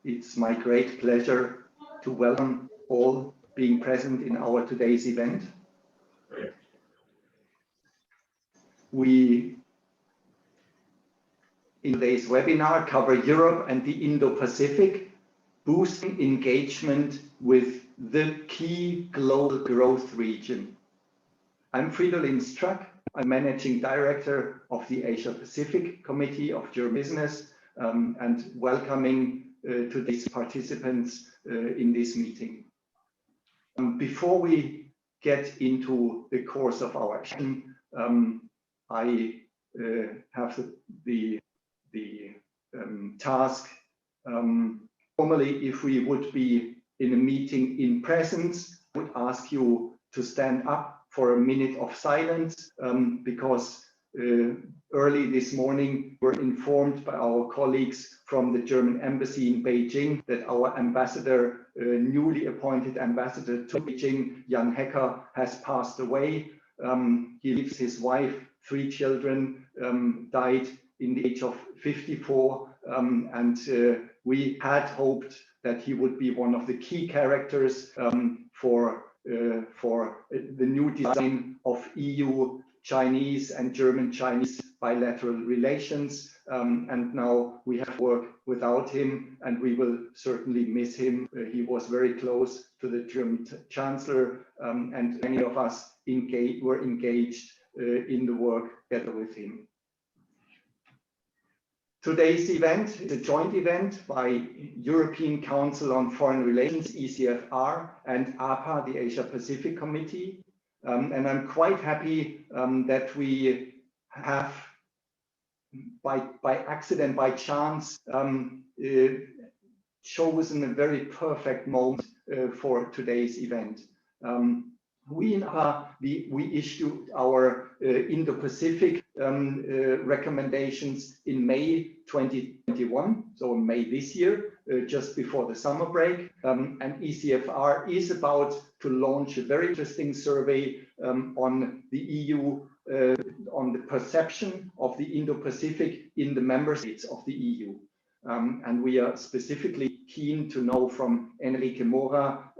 It's my great pleasure to welcome all being present in our today's event. We, in today's webinar, cover Europe and the Indo-Pacific, boosting engagement with the key global growth region. I'm Fridolin Strack. I'm Managing Director of the Asia-Pacific Committee of German Business, and welcoming today's participants in this meeting. Before we get into the course of our action, I have the task. Normally, if we would be in a meeting in presence, I would ask you to stand up for a minute of silence, because early this morning we were informed by our colleagues from the German embassy in Beijing that our ambassador, newly appointed ambassador to Beijing, Janka, has passed away. He leaves his wife, 3 children, died in the age of 54, and we had hoped that he would be one of the key characters for the new design of EU, Chinese and German-Chinese bilateral relations. And now we have to work without him, and we will certainly miss him. He was very close to the German Chancellor, and many of us were engaged in the work together with him. Today's event is a joint event by European Council on Foreign Relations, ECFR, and APA, the Asia-Pacific Committee. And I'm quite happy that we have, by accident, by chance, chosen a very perfect moment for today's event. We in APA, we issued our Indo-Pacific recommendations in May 2021, so in May this year, just before the summer break. And ECFR is about to launch a very interesting survey on the EU, on the perception of the Indo-Pacific in the member states of the EU. And we are specifically keen to know from Enrique Mora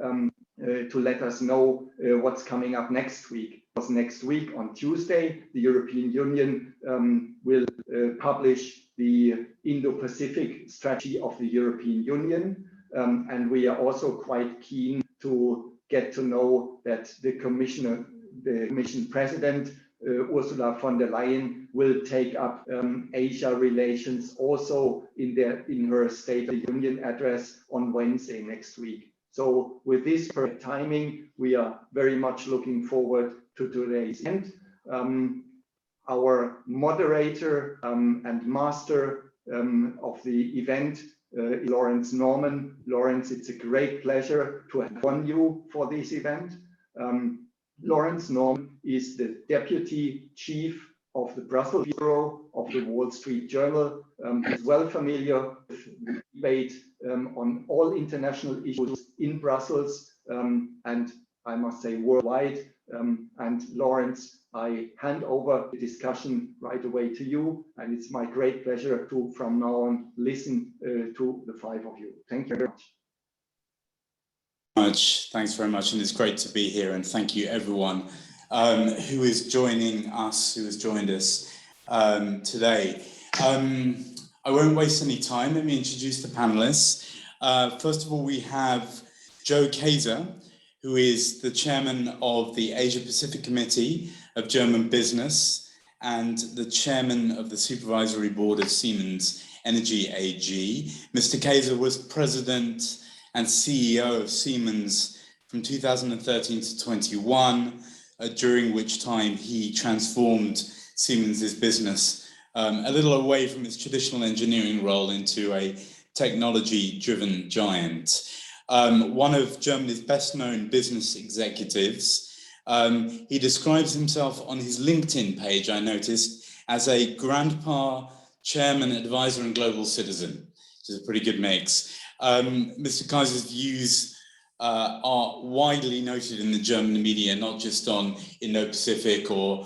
to let us know what's coming up next week. Because next week on Tuesday, the European Union will publish the Indo-Pacific strategy of the European Union. And we are also quite keen to get to know that the Commission President, Ursula von der Leyen, will take up Asia relations also in her State of the Union address on Wednesday next week. So with this perfect timing, we are very much looking forward to today's event. Our moderator and master of the event is Laurence Norman. Laurence, it's a great pleasure to have won you for this event. Laurence Norman is the Deputy Chief of the Brussels Bureau of the Wall Street Journal. He's well familiar with the debate on all international issues in Brussels, and I must say worldwide. And Laurence, I hand over the discussion right away to you, and it's my great pleasure to, from now on, listen to the 5 of you. Thank you very much. Thanks very much, and it's great to be here, and thank you everyone who is joining us, who has joined us today. I won't waste any time. Let me introduce the panelists. First of all, we have Joe Kaeser, who is the chairman of the Asia-Pacific Committee of German Business and the chairman of the Supervisory Board of Siemens Energy AG. Mr. Kaeser was president and CEO of Siemens from 2013 to 21, during which time he transformed Siemens's business a little away from its traditional engineering role into a technology-driven giant. One of Germany's best-known business executives, he describes himself on his LinkedIn page, I noticed, as a grandpa, chairman, advisor, and global citizen, which is a pretty good mix. Mr. Kaeser's views are widely noted in the German media, not just on Indo-Pacific or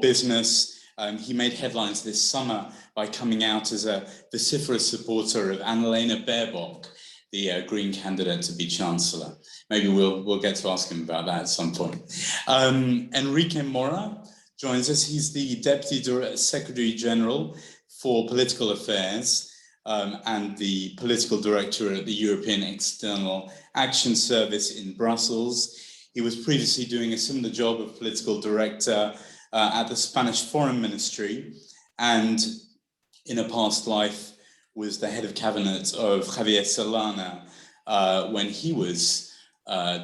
business, He made headlines this summer by coming out as a vociferous supporter of Annalena Baerbock, the Green candidate to be Chancellor. Maybe we'll get to ask him about that at some point. Enrique Mora joins us. He's the Deputy Secretary General for Political Affairs and the Political Director at the European External Action Service in Brussels. He was previously doing a similar job of Political Director at the Spanish Foreign Ministry, and in a past life was the head of cabinet of Javier Solana when he was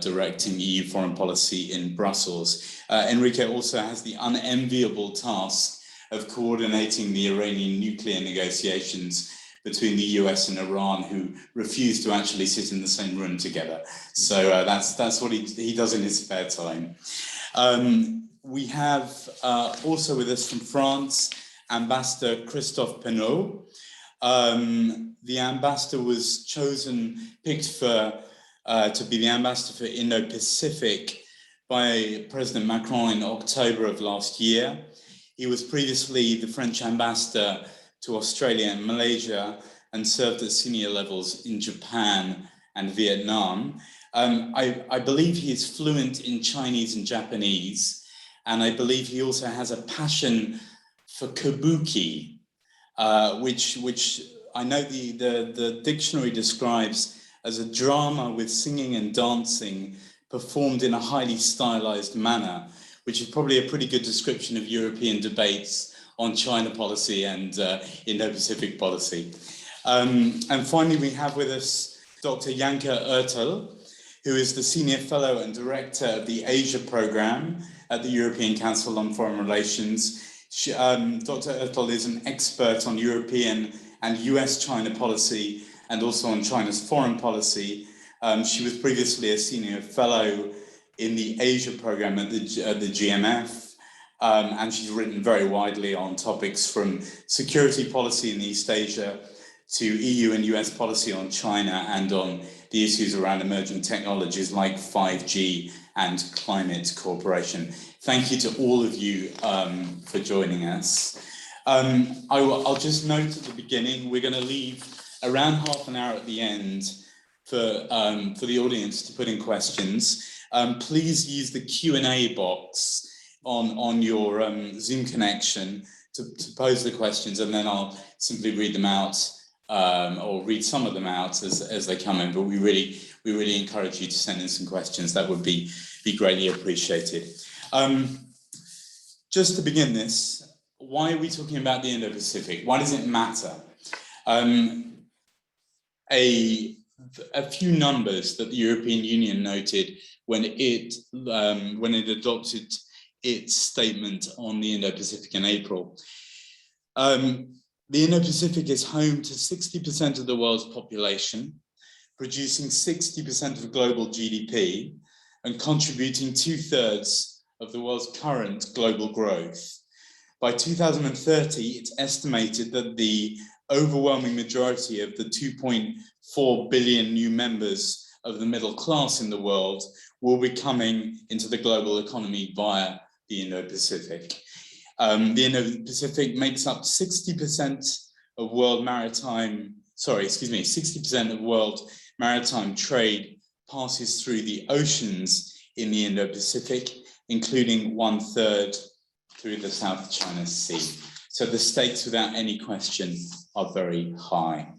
directing EU foreign policy in Brussels. Enrique also has the unenviable task of coordinating the Iranian nuclear negotiations between the US and Iran, who refused to actually sit in the same room together. So that's what he does in his spare time. We have also with us from France, Ambassador Christophe Penot. The ambassador was picked to be the ambassador for Indo-Pacific by President Macron in October of last year. He was previously the French ambassador to Australia and Malaysia and served at senior levels in Japan and Vietnam. I believe he is fluent in Chinese and Japanese, and I believe he also has a passion for kabuki, which I know the dictionary describes as a drama with singing and dancing performed in a highly stylized manner, which is probably a pretty good description of European debates on China policy and Indo-Pacific policy. And finally, we have with us Dr. Janka Oertel, who is the Senior Fellow and Director of the Asia Programme at the European Council on Foreign Relations. Dr. Oertel is an expert on European and US-China policy and also on China's foreign policy. She was previously a Senior Fellow in the Asia Programme at the GMF. And she's written very widely on topics from security policy in East Asia to EU and US policy on China and on the issues around emerging technologies like 5G and climate cooperation. Thank you to all of you for joining us. I'll just note at the beginning, we're going to leave around half an hour at the end for the audience to put in questions. Please use the Q&A box on your Zoom connection to pose the questions, and then I'll simply read them out or read some of them out as they come in. But we really encourage you to send in some questions. That would be greatly appreciated. Just to begin this, why are we talking about the Indo-Pacific? Why does it matter? A few numbers that the European Union noted when it adopted its statement on the Indo-Pacific in April. The Indo-Pacific is home to 60% of the world's population, producing 60% of global GDP and contributing 2/3 of the world's current global growth. By 2030, it's estimated that the overwhelming majority of the 2.4 billion new members of the middle class in the world will be coming into the global economy via the Indo-Pacific. The Indo-Pacific makes up 60% of world maritime, 60% of world maritime trade passes through the oceans in the Indo-Pacific, including 1/3 through the South China Sea. So the stakes, without any question, are very high.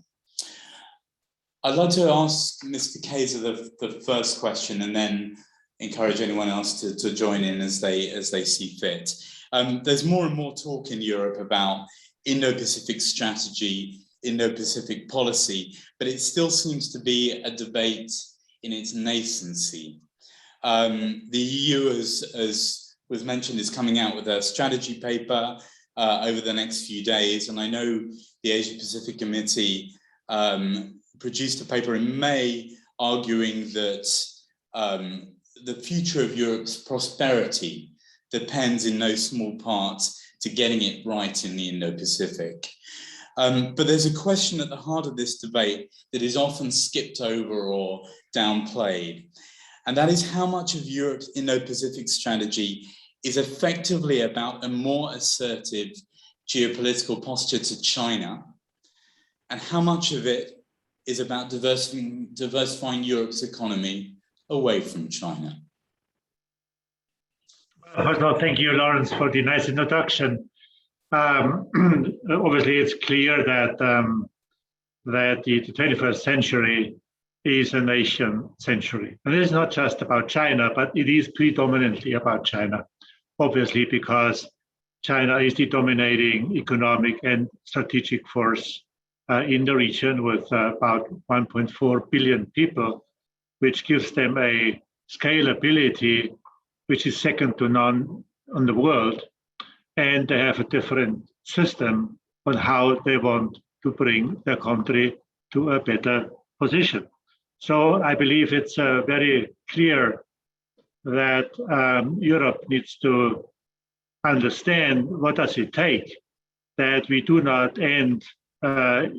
I'd like to ask Mr. Kaeser the first question, and then encourage anyone else to join in as they see fit. There's more and more talk in Europe about Indo-Pacific strategy, Indo-Pacific policy, but it still seems to be a debate in its nascency. The EU, as was mentioned, is coming out with a strategy paper over the next few days, and I know the Asia-Pacific Committee produced a paper in May arguing that the future of Europe's prosperity depends in no small part to getting it right in the Indo-Pacific. But there's a question at the heart of this debate that is often skipped over or downplayed, and that is how much of Europe's Indo-Pacific strategy is effectively about a more assertive geopolitical posture to China, and how much of it is about diversifying Europe's economy away from China? First of all, thank you, Laurence, for the nice introduction. Obviously, it's clear that that the 21st century is a nation century. And it is not just about China, but it is predominantly about China, obviously, because China is the dominating economic and strategic force in the region with about 1.4 billion people, which gives them a scalability which is second to none on the world. And they have a different system on how they want to bring their country to a better position. So I believe it's very clear that Europe needs to understand what does it take that we do not end like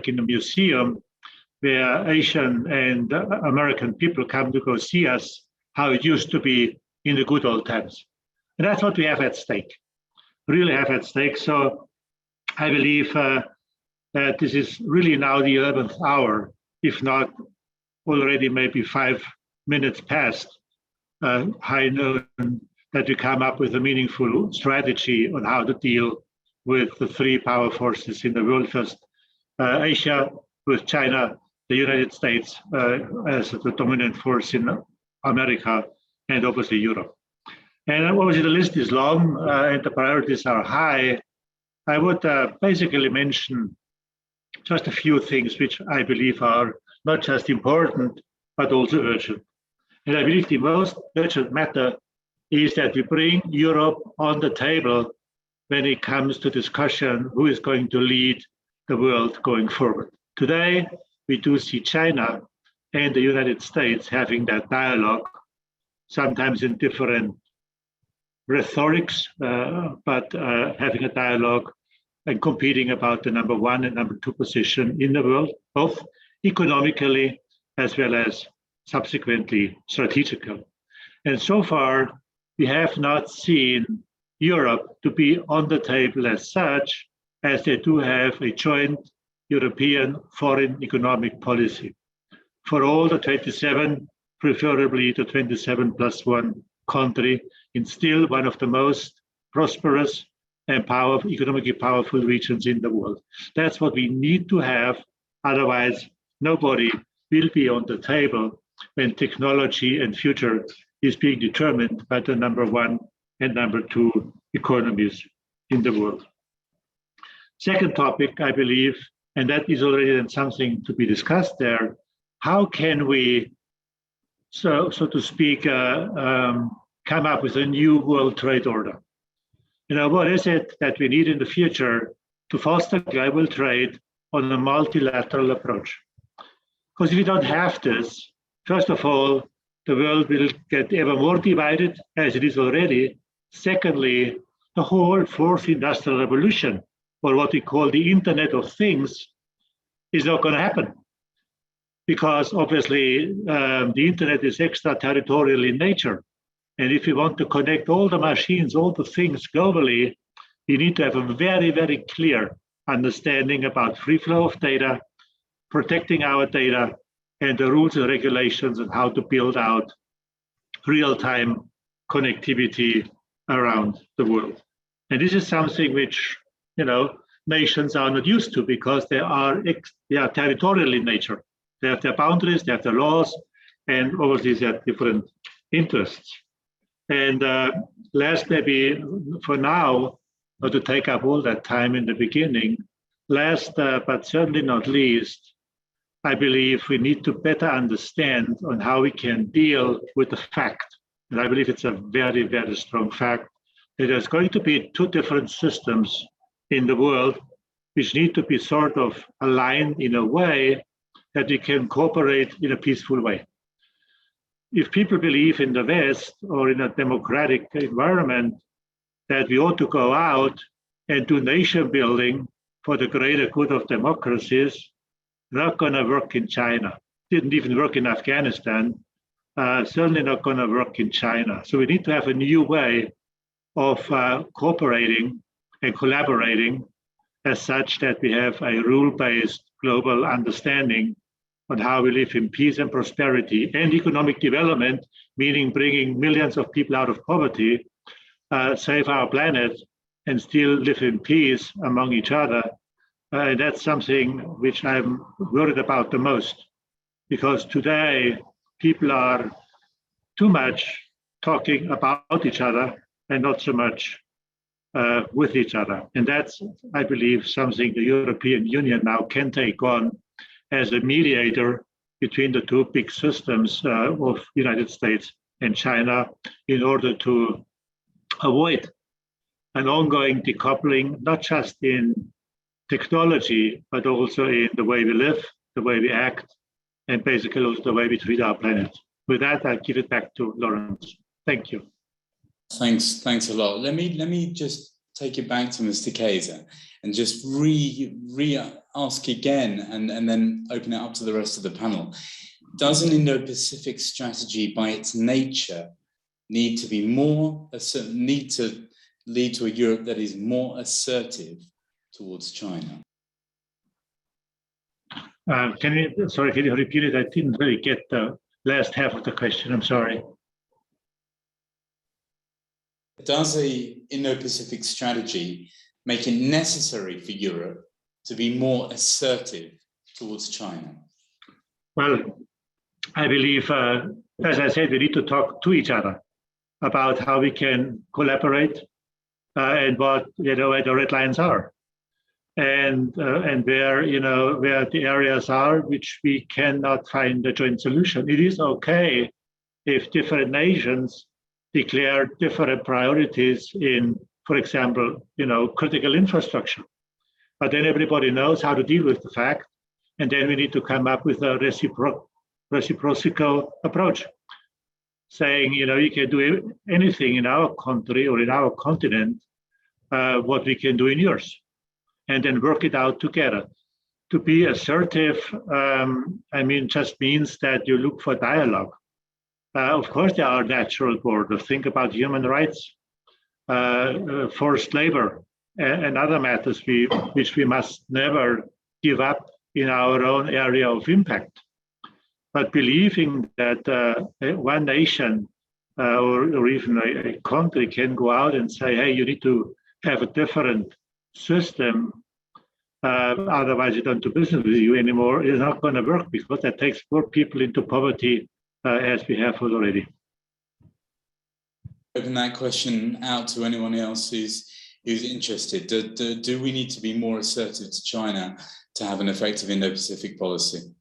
in a museum where Asian and American people come to go see us how it used to be in the good old times. And that's what we have at stake, really have at stake. So I believe that this is really now the 11th hour, if not already maybe 5 minutes past high noon, that we come up with a meaningful strategy on how to deal with the three power forces in the world. First, Asia with China, the United States as the dominant force in America, and obviously Europe. And obviously the list is long and the priorities are high. I would basically mention just a few things which I believe are not just important, but also urgent. And I believe the most urgent matter is that we bring Europe on the table when it comes to discussion who is going to lead the world going forward. Today, we do see China and the United States having that dialogue, sometimes in different rhetorics, but having a dialogue and competing about the number one and number two position in the world, both economically as well as subsequently strategically. And so far, we have not seen Europe to be on the table as such, as they do have a joint European foreign economic policy. For all the 27, preferably the 27 plus one country, in still one of the most prosperous and economically powerful regions in the world. That's what we need to have, otherwise nobody will be on the table when technology and future is being determined by the number one and number two economies in the world. Second topic, I believe, and that is already then something to be discussed there, how can we, so to speak, come up with a new world trade order? You know, what is it that we need in the future to foster global trade on a multilateral approach? Because if we don't have this, first of all, the world will get ever more divided, as it is already. Secondly, the whole fourth industrial revolution, or what we call the Internet of Things, is not going to happen. Because obviously, the Internet is extraterritorial in nature. And if you want to connect all the machines, all the things globally, you need to have a very, very clear understanding about free flow of data, protecting our data, and the rules and regulations on how to build out real-time connectivity around the world. And this is something which, you know, nations are not used to because they are territorial in nature. They have their boundaries, they have their laws, and obviously they have different interests. And last, maybe for now, not to take up all that time in the beginning, last but certainly not least, I believe we need to better understand on how we can deal with the fact, and I believe it's a very, very strong fact, that there's going to be two different systems in the world which need to be sort of aligned in a way that we can cooperate in a peaceful way. If people believe in the West or in a democratic environment that we ought to go out and do nation building for the greater good of democracies, not going to work in China. Didn't even work in Afghanistan. certainly not going to work in China. So we need to have a new way of cooperating and collaborating as such that we have a rule-based global understanding on how we live in peace and prosperity and economic development, meaning bringing millions of people out of poverty, save our planet, and still live in peace among each other. And that's something which I'm worried about the most, because today people are too much talking about each other and not so much with each other. And that's, I believe, something the European Union now can take on as a mediator between the two big systems of United States and China in order to avoid an ongoing decoupling, not just in technology, but also in the way we live, the way we act, and basically also the way we treat our planet. With that, I'll give it back to Laurence. Thank you. Thanks a lot. Let me just take it back to Mr. Kaeser and just ask again and then open it up to the rest of the panel. Does an Indo-Pacific strategy by its nature need to lead to a Europe that is more assertive towards China? Can you repeat it? I didn't really get the last half of the question. I'm sorry. Does a Indo-Pacific strategy make it necessary for Europe to be more assertive towards China? Well, I believe, as I said, we need to talk to each other about how we can collaborate and what, where the red lines are, and where the areas are which we cannot find a joint solution. It is okay if different nations declare different priorities in, for example, critical infrastructure. But then everybody knows how to deal with the fact, and then we need to come up with a reciprocal approach, saying, you can do anything in our country or in our continent, what we can do in yours, and then work it out together. To be assertive, just means that you look for dialogue. Of course, there are natural borders. Think about human rights, forced labor, and other matters which we must never give up in our own area of impact. But believing that one nation or even a country can go out and say, hey, you need to have a different system, otherwise you don't do business with you anymore, is not going to work, because that takes more people into poverty as we have already. Open that question out to anyone else who's interested. Do we need to be more assertive to China to have an effective Indo-Pacific policy?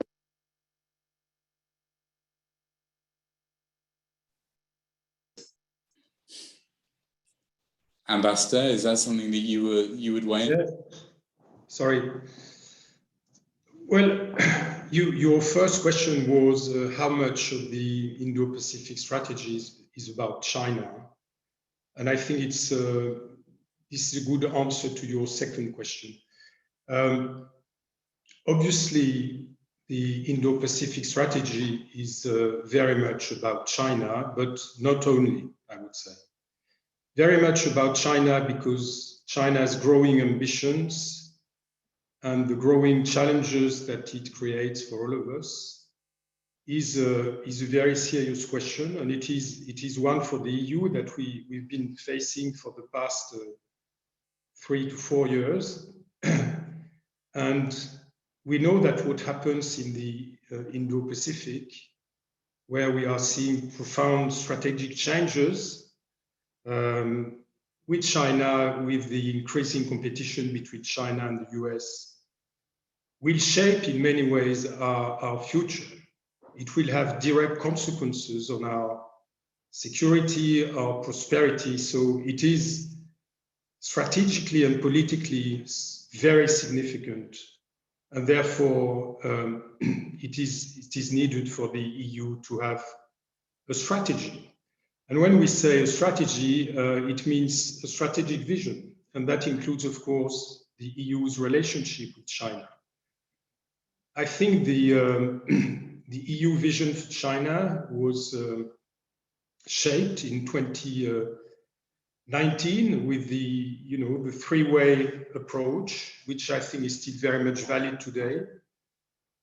Ambassador, is that something that you would weigh in? Yeah. Sorry. Well, your first question was how much of the Indo-Pacific strategies is about China, and I think this is a good answer to your second question. Obviously, the Indo-Pacific strategy is very much about China, but not only, I would say. Very much about China because China's growing ambitions and the growing challenges that it creates for all of us is a very serious question, and it is one for the EU that we've been facing for the past 3 to 4 years. And we know that what happens in the Indo-Pacific, where we are seeing profound strategic changes with China, with the increasing competition between China and the US, will shape in many ways our future. It will have direct consequences on our security, our prosperity. So it is strategically and politically very significant. And therefore, it is needed for the EU to have a strategy. And when we say a strategy, it means a strategic vision. And that includes, of course, the EU's relationship with China. I think EU vision for China was shaped in 2019 with the the three-way approach, which I think is still very much valid today.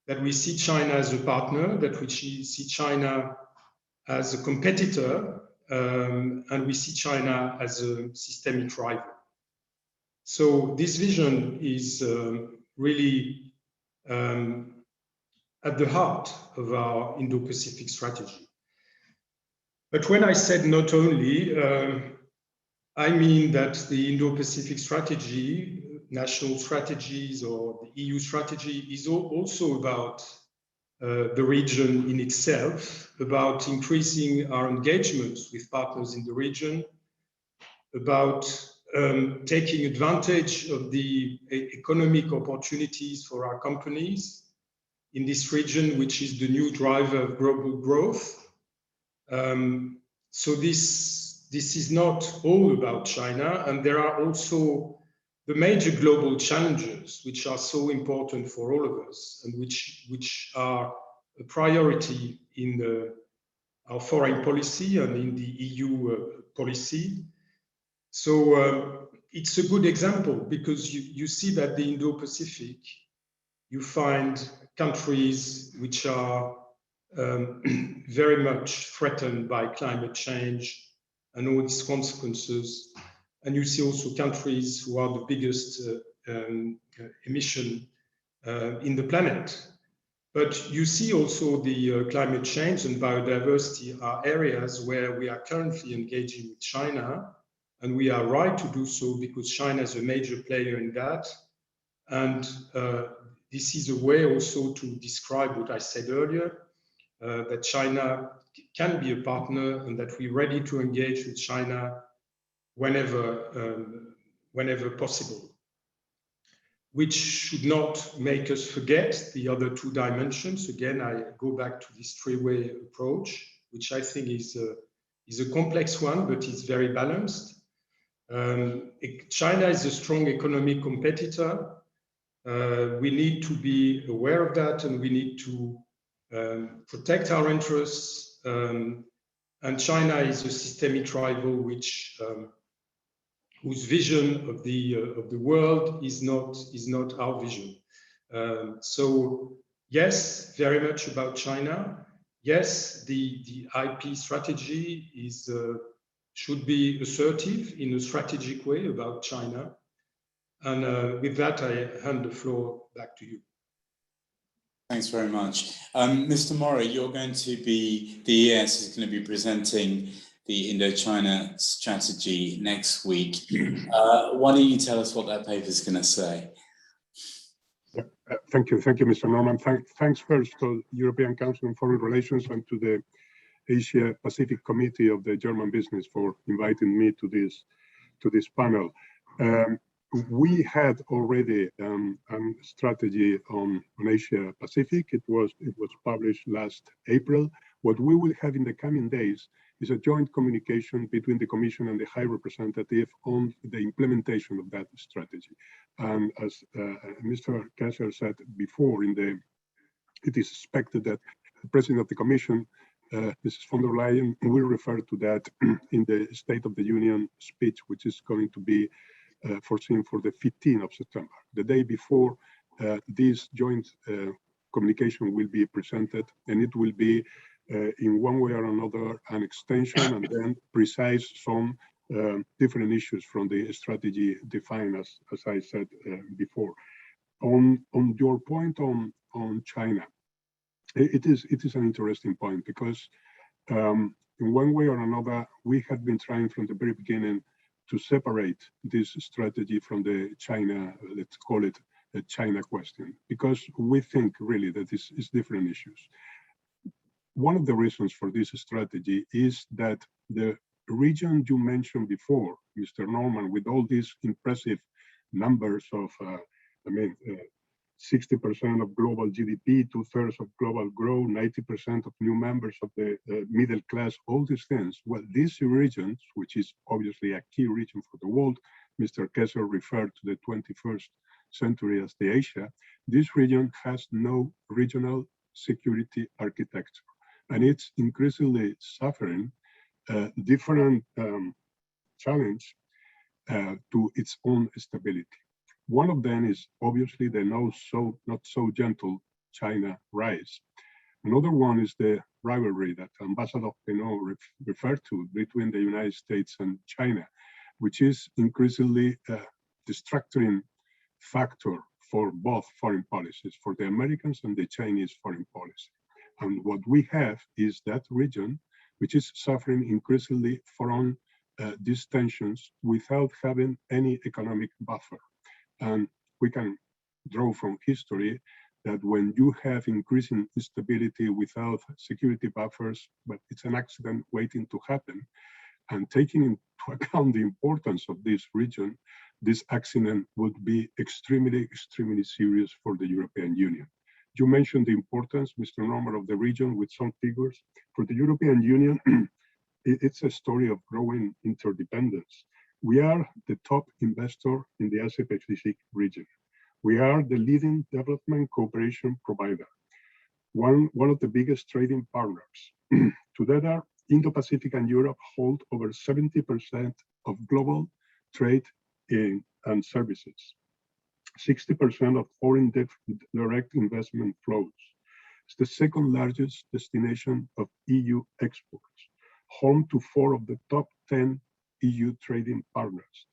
That we see China as a partner, that we see China as a competitor, and we see China as a systemic rival. So this vision is really at the heart of our Indo-Pacific strategy. But when I said not only, I mean that the Indo-Pacific strategy, national strategies or the EU strategy, is also about the region in itself, about increasing our engagements with partners in the region, about taking advantage of the economic opportunities for our companies in this region, which is the new driver of global growth. So this is not all about China, and there are also the major global challenges which are so important for all of us and which are a priority in our foreign policy and in the EU policy. So it's a good example because you see that the Indo-Pacific, you find countries which are very much threatened by climate change and all its consequences. And you see also countries who are the biggest emission in the planet. But you see also the climate change and biodiversity are areas where we are currently engaging with China, and we are right to do so because China is a major player in that. And this is a way also to describe what I said earlier, that China can be a partner and that we're ready to engage with China whenever possible, which should not make us forget the other two dimensions. Again, I go back to this three-way approach, which I think is a complex one, but it's very balanced. China is a strong economic competitor. We need to be aware of that, and we need to protect our interests. And China is a systemic rival, whose vision of the world is not our vision. So yes, very much about China. Yes, the IP strategy should be assertive in a strategic way about China. And with that, I hand the floor back to you. Thanks very much. Mr. Mora, you're going to be, the ES is going to be presenting the Indo-China strategy next week. Why don't you tell us what that paper is going to say? Thank you, Mr. Norman. Thanks first to European Council on Foreign Relations and to the Asia Pacific Committee of the German Business for inviting me to this panel. We had already a strategy on Asia Pacific. It was published last April. What we will have in the coming days is a joint communication between the Commission and the High Representative on the implementation of that strategy. And as Mr. Kaeser said before, it is expected that the President of the Commission, Mrs. von der Leyen, will refer to that in the State of the Union speech, which is going to be foreseen for the 15th of September. The day before, this joint communication will be presented, and it will be in one way or another an extension and then precise some different issues from the strategy defined, as I said before. On your point on China, it is an interesting point because in one way or another, we have been trying from the very beginning to separate this strategy from the China, let's call it the China question, because we think really that this is different issues. One of the reasons for this strategy is that the region you mentioned before, Mr. Norman, with all these impressive numbers of, 60% of global GDP, 2/3 of global growth, 90% of new members of the middle class, all these things. Well, these regions, which is obviously a key region for the world, Mr. Kaeser referred to the 21st century as the Asia, this region has no regional security architecture, and it's increasingly suffering different challenge to its own stability. One of them is obviously the not so gentle China rise. Another one is the rivalry that Ambassador Penot referred to between the United States and China, which is increasingly a distracting factor for both foreign policies, for the Americans and the Chinese foreign policy. And what we have is that region, which is suffering increasingly from these tensions without having any economic buffer. And we can draw from history that when you have increasing instability without security buffers, but it's an accident waiting to happen, and taking into account the importance of this region, this accident would be extremely, extremely serious for the European Union. You mentioned the importance, Mr. Norman, of the region with some figures. For the European Union, it's a story of growing interdependence. We are the top investor in the Asia-Pacific region. We are the leading development cooperation provider, one of the biggest trading partners. Together, Indo-Pacific and Europe hold over 70% of global trade and services, 60% of foreign direct investment flows. It's the second largest destination of EU exports, home to 4 of the top 10 EU trading partners.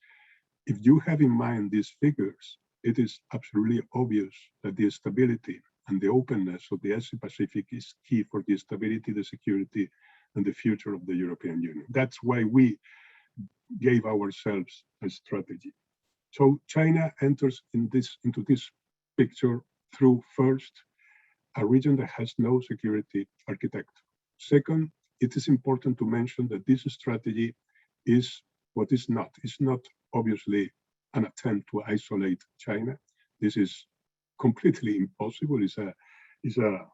If you have in mind these figures, it is absolutely obvious that the stability and the openness of the Asia-Pacific is key for the stability, the security, and the future of the European Union. That's why we gave ourselves a strategy. So China enters into this picture through, first, a region that has no security architecture. Second, it is important to mention that this strategy is what is not. It's not obviously an attempt to isolate China. This is completely impossible. It's a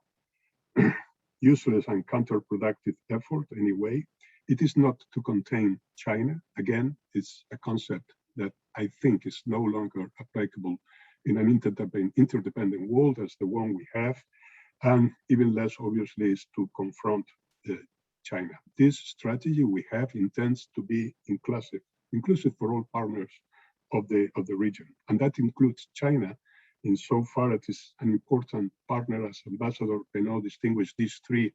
useless and counterproductive effort anyway. It is not to contain China. Again, it's a concept that I think is no longer applicable in an interdependent world as the one we have, and even less obviously is to confront China. This strategy we have intends to be inclusive for all partners of the region, and that includes China, insofar as it is an important partner, as Ambassador Penot distinguished these 3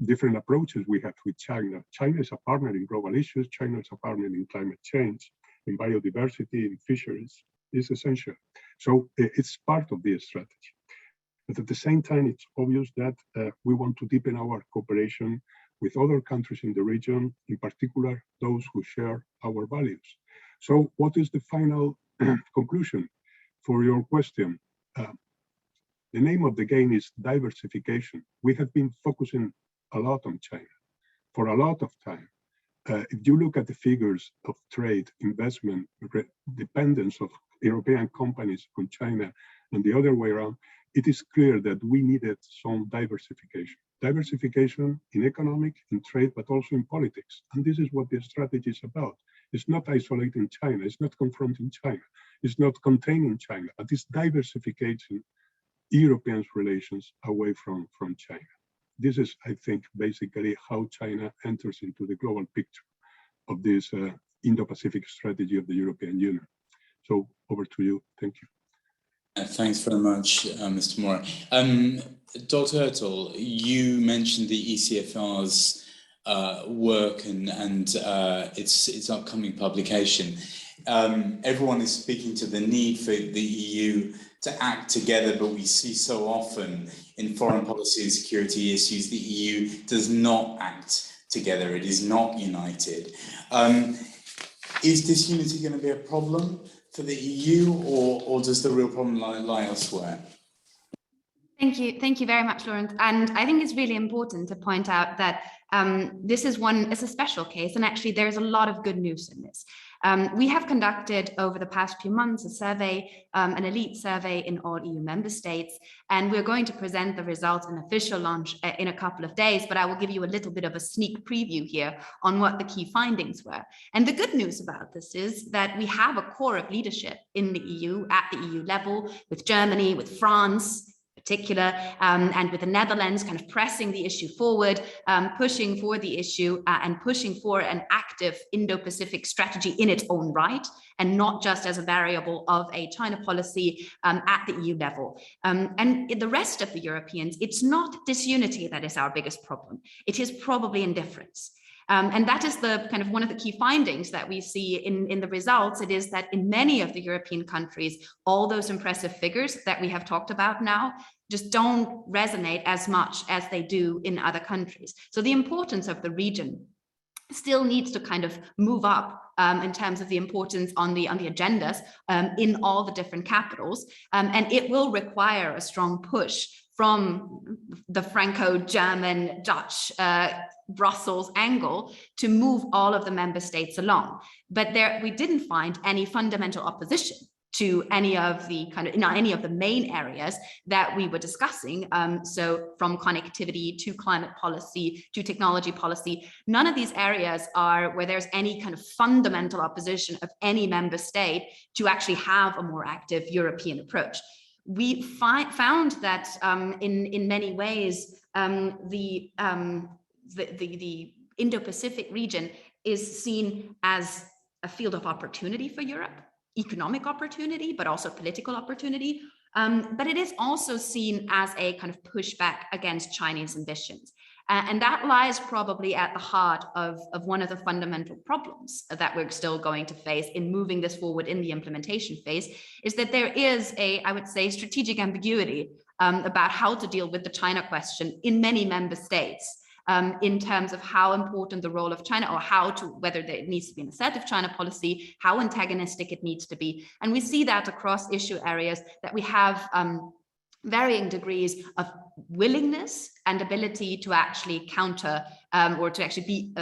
different approaches we have with China. China is a partner in global issues. China is a partner in climate change, in biodiversity, in fisheries. It's essential. So it's part of the strategy. But at the same time, it's obvious that we want to deepen our cooperation with other countries in the region, in particular, those who share our values. So what is the final conclusion for your question? The name of the game is diversification. We have been focusing a lot on China for a lot of time. If you look at the figures of trade, investment, dependence of European companies on China and the other way around, it is clear that we needed some diversification. Diversification in economic, in trade, but also in politics. And this is what the strategy is about. It's not isolating China, it's not confronting China, it's not containing China, but it's diversification European relations away from China. This is, I think, basically how China enters into the global picture of this Indo-Pacific strategy of the European Union. So over to you. Thank you. Thanks very much, Mr. Mora. Dr. Oertel, you mentioned the ECFR's work and its upcoming publication. Everyone is speaking to the need for the EU to act together, but we see so often in foreign policy and security issues, the EU does not act together. It is not united. Is disunity going to be a problem for the EU, or does the real problem lie elsewhere? Thank you very much, Laurence. And I think it's really important to point out that this is it's a special case, and actually there's a lot of good news in this. We have conducted over the past few months a survey, an elite survey in all EU member states, and we're going to present the results in official launch in a couple of days, but I will give you a little bit of a sneak preview here on what the key findings were. And the good news about this is that we have a core of leadership in the EU, at the EU level, with Germany, with France, particular, and with the Netherlands kind of pressing the issue forward, pushing for the issue and pushing for an active Indo-Pacific strategy in its own right, and not just as a variable of a China policy at the EU level. And in the rest of the Europeans, it's not disunity that is our biggest problem. It is probably indifference. And that is the kind of one of the key findings that we see in the results. It is that in many of the European countries, all those impressive figures that we have talked about now just don't resonate as much as they do in other countries. So the importance of the region still needs to kind of move up in terms of the importance on the agendas in all the different capitals. And it will require a strong push from the Franco-German, Dutch, Brussels angle to move all of the member states along. But there, we didn't find any fundamental opposition to any of the any of the main areas that we were discussing. So from connectivity to climate policy to technology policy, none of these areas are where there's any kind of fundamental opposition of any member state to actually have a more active European approach. We found that in many ways, the Indo-Pacific region is seen as a field of opportunity for Europe, economic opportunity, but also political opportunity. But it is also seen as a kind of pushback against Chinese ambitions. And that lies probably at the heart of one of the fundamental problems that we're still going to face in moving this forward in the implementation phase, is that there is I would say, strategic ambiguity about how to deal with the China question in many member states. In terms of how important the role of China, or whether there needs to be an assertive China policy, how antagonistic it needs to be. And we see that across issue areas that we have varying degrees of willingness and ability to actually counter or to actually be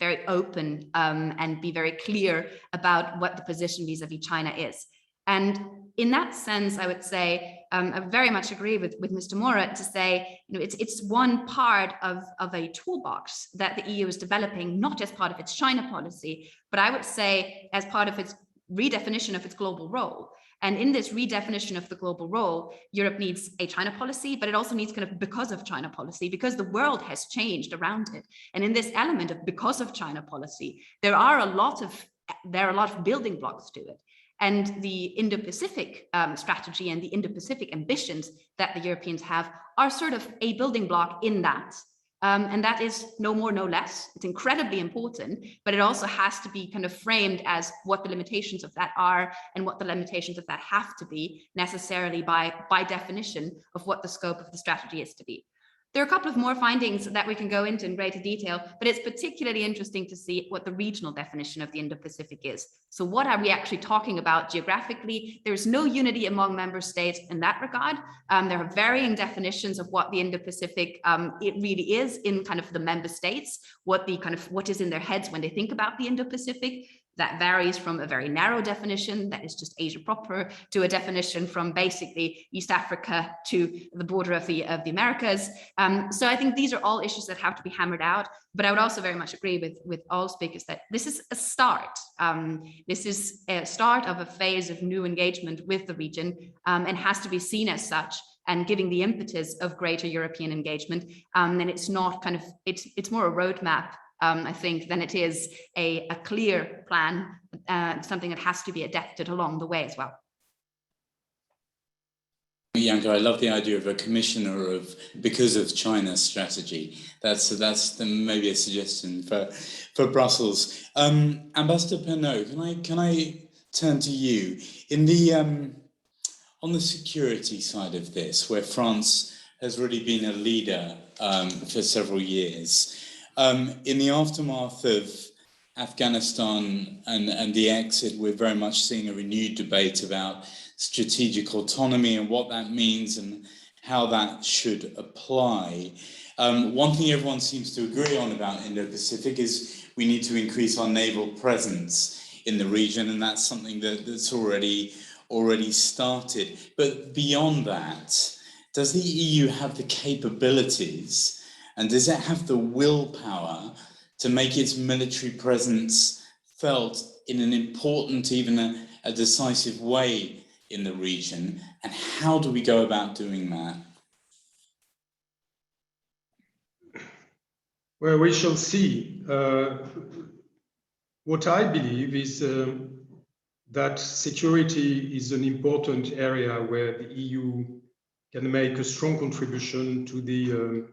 very open and be very clear about what the position vis-a-vis China is. And in that sense, I would say, I very much agree with Mr. Mora to say, it's one part of a toolbox that the EU is developing, not as part of its China policy, but I would say as part of its redefinition of its global role. And in this redefinition of the global role, Europe needs a China policy, but it also needs kind of because of China policy, because the world has changed around it. And in this element of because of China policy, there are a lot of building blocks to it. And the Indo-Pacific strategy and the Indo-Pacific ambitions that the Europeans have are sort of a building block in that. And that is no more, no less. It's incredibly important, but it also has to be kind of framed as what the limitations of that are and what the limitations of that have to be necessarily by definition of what the scope of the strategy is to be. There are a couple of more findings that we can go into in greater detail, but it's particularly interesting to see what the regional definition of the Indo-Pacific is. So what are we actually talking about geographically? There's no unity among member states in that regard. There are varying definitions of what the Indo-Pacific it really is in kind of the member states, what is in their heads when they think about the Indo-Pacific. That varies from a very narrow definition that is just Asia proper to a definition from basically East Africa to the border of the Americas. So I think these are all issues that have to be hammered out. But I would also very much agree with all speakers that this is a start. This is a start of a phase of new engagement with the region and has to be seen as such, and giving the impetus of greater European engagement. And it's not kind of, it's more a roadmap, I think, than it is a clear plan, something that has to be adapted along the way as well. Janka, I love the idea of a commissioner of because of China strategy. That's maybe a suggestion for Brussels. Ambassador Penot, can I turn to you in the on the security side of this, where France has really been a leader for several years. In the aftermath of Afghanistan and the exit, we're very much seeing a renewed debate about strategic autonomy and what that means and how that should apply. One thing everyone seems to agree on about Indo-Pacific is we need to increase our naval presence in the region, and that's something that's already started. But beyond that, does the EU have the capabilities and does it have the willpower to make its military presence felt in an important, even a decisive way in the region? And how do we go about doing that? Well, we shall see. What I believe is that security is an important area where the EU can make a strong contribution to the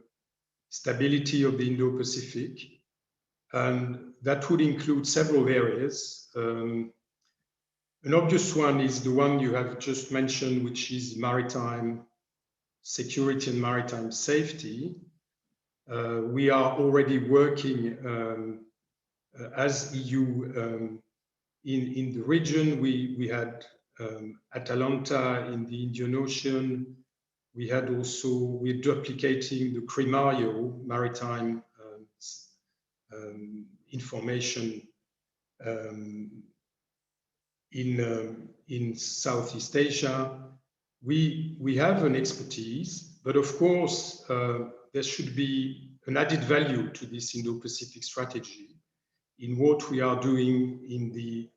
stability of the Indo-Pacific. And that would include several areas. An obvious one is the one you have just mentioned, which is maritime security and maritime safety. We are already working as EU in the region. We had Atalanta in the Indian Ocean. We're duplicating the Crimario maritime information in Southeast Asia. We have an expertise, but of course there should be an added value to this Indo-Pacific strategy in what we are doing in the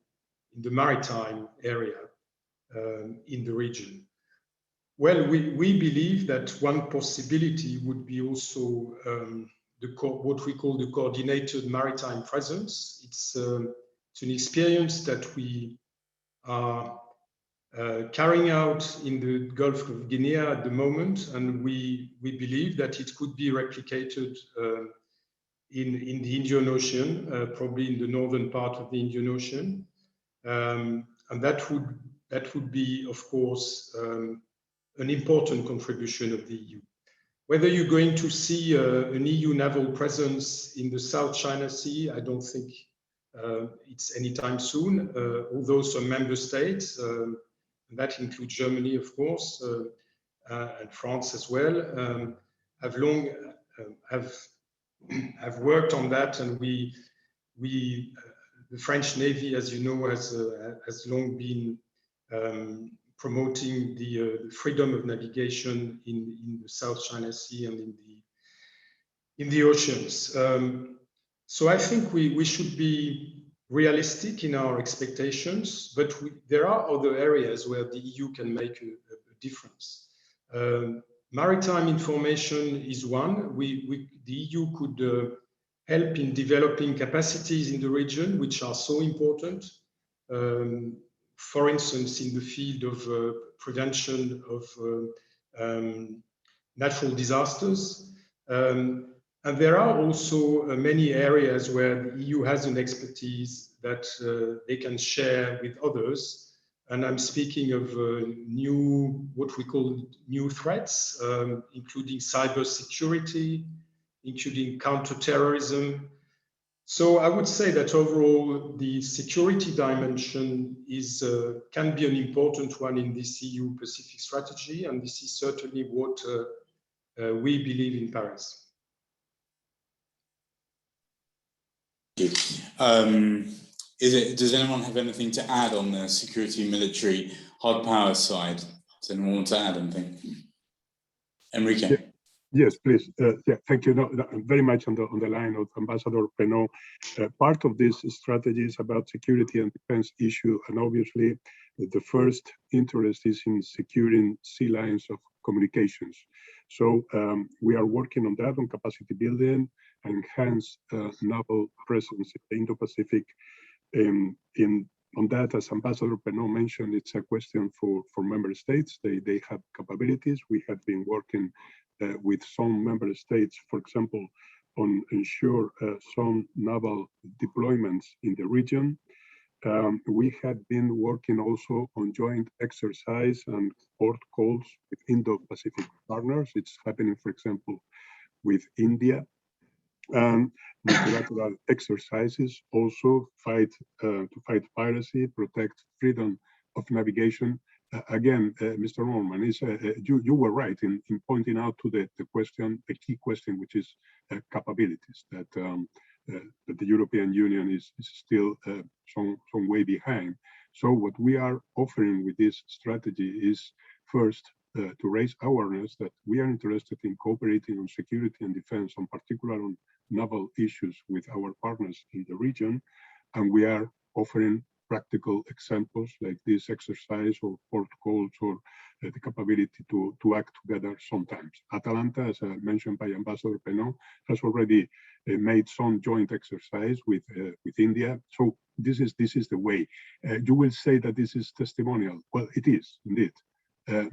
maritime area in the region. Well, we believe that one possibility would be also what we call the coordinated maritime presence. It's an experience that we are carrying out in the Gulf of Guinea at the moment, and we believe that it could be replicated in the Indian Ocean, probably in the northern part of the Indian Ocean, and that would be, of course, an important contribution of the EU. Whether you're going to see an EU naval presence in the South China Sea, I don't think it's anytime soon, although some member states, and that includes Germany, of course, and France as well, have worked on that, and the French Navy, as you know, has long been promoting the freedom of navigation in the South China Sea and in the oceans. So I think we should be realistic in our expectations, but there are other areas where the EU can make a difference. Maritime information is one. The EU could help in developing capacities in the region, which are so important. For instance, in the field of prevention of natural disasters. And there are also many areas where the EU has an expertise that they can share with others. And I'm speaking of what we call new threats, including cybersecurity, including counterterrorism. So I would say that overall, the security dimension can be an important one in this EU-Pacific strategy, and this is certainly what we believe in Paris. Does anyone have anything to add on the security, military, hard power side? Does anyone want to add anything? Enrique? Yeah. Yes, please. Yeah, thank you. No, very much on the line of Ambassador Penot. Part of this strategy is about security and defense issue, and obviously the first interest is in securing sea lines of communications. So we are working on that, on capacity building, and enhance naval presence in the Indo-Pacific. On that, as Ambassador Penot mentioned, it's a question for member states. They have capabilities. We have been working with some member states, for example, on ensure some naval deployments in the region. We have been working also on joint exercise and port calls with Indo-Pacific partners. It's happening, for example, with India. And multilateral exercises also to fight piracy, protect freedom of navigation. Again, Mr. Norman, you were right in pointing out to the key question, which is capabilities, that the European Union is still some way behind. So what we are offering with this strategy is first to raise awareness that we are interested in cooperating on security and defense, in particular on naval issues with our partners in the region, and we are offering practical examples like this exercise or protocols or the capability to act together sometimes. Atalanta, as mentioned by Ambassador Penot, has already made some joint exercise with India. So this is the way. You will say that this is testimonial. Well, it is indeed,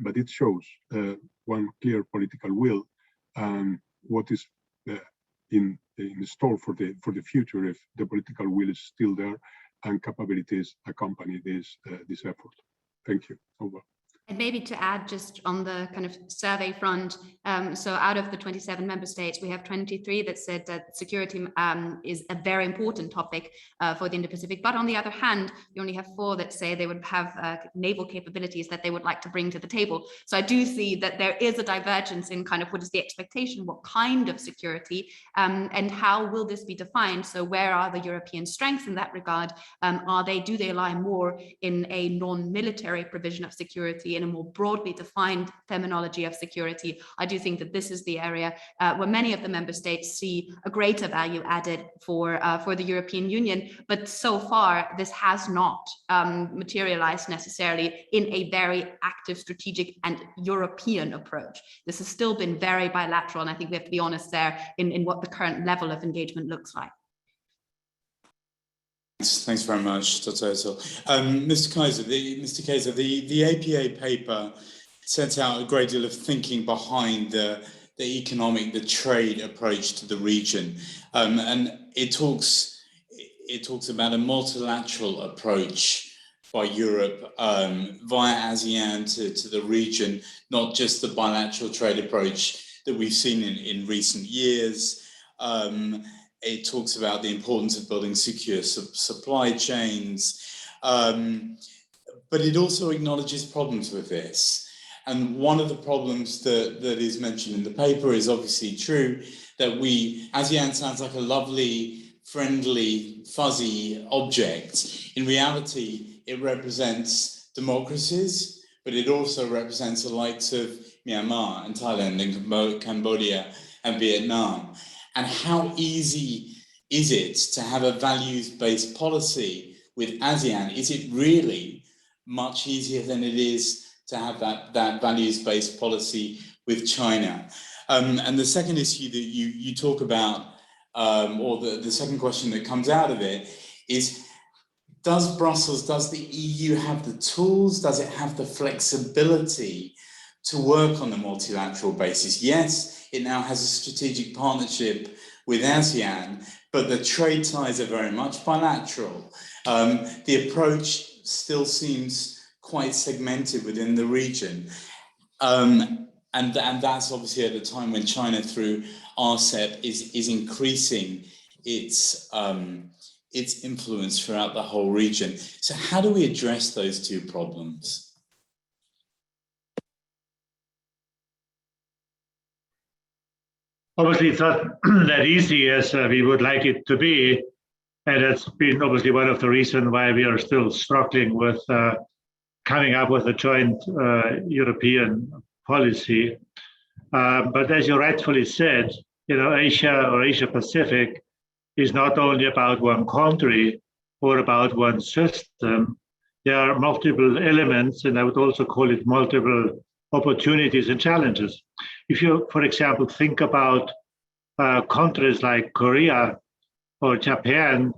but it shows one clear political will and what is in store for the future if the political will is still there and capabilities accompany this effort. Thank you. Over. And maybe to add just on the kind of survey front, so out of the 27 member states, we have 23 that said that security is a very important topic for the Indo-Pacific. But on the other hand, we only have 4 that say they would have naval capabilities that they would like to bring to the table. So I do see that there is a divergence in kind of what is the expectation, what kind of security, and how will this be defined? So where are the European strengths in that regard? Do they lie more in a non-military provision of security, in a more broadly defined terminology of security? I do think that this is the area where many of the member states see a greater value added for the European Union. But so far, this has not materialized necessarily in a very active, strategic and European approach. This has still been very bilateral, and I think we have to be honest there in what the current level of engagement looks like. Thanks very much, Dr. Oertel. Mr. Kaeser, the APA paper sets out a great deal of thinking behind the economic, the trade approach to the region, and it talks about a multilateral approach by Europe via ASEAN to the region, not just the bilateral trade approach that we've seen in recent years. It talks about the importance of building secure supply chains, but it also acknowledges problems with this. And one of the problems that is mentioned in the paper is obviously true, that ASEAN sounds like a lovely, friendly, fuzzy object. In reality, it represents democracies, but it also represents the likes of Myanmar and Thailand and Cambodia and Vietnam. And how easy is it to have a values-based policy with ASEAN? Is it really much easier than it is to have that values-based policy with China? And the second issue that you talk about, or the second question that comes out of it is, does the EU have the tools? Does it have the flexibility to work on a multilateral basis? Yes, it now has a strategic partnership with ASEAN, but the trade ties are very much bilateral. The approach still seems quite segmented within the region. And that's obviously at a time when China, through RCEP, is increasing its influence throughout the whole region. So how do we address those two problems? Obviously, it's not that easy as we would like it to be. And that's been obviously one of the reasons why we are still struggling with coming up with a joint European policy. But as you rightfully said, Asia or Asia-Pacific is not only about one country or about one system. There are multiple elements, and I would also call it multiple opportunities and challenges. If you, for example, think about countries like Korea or Japan,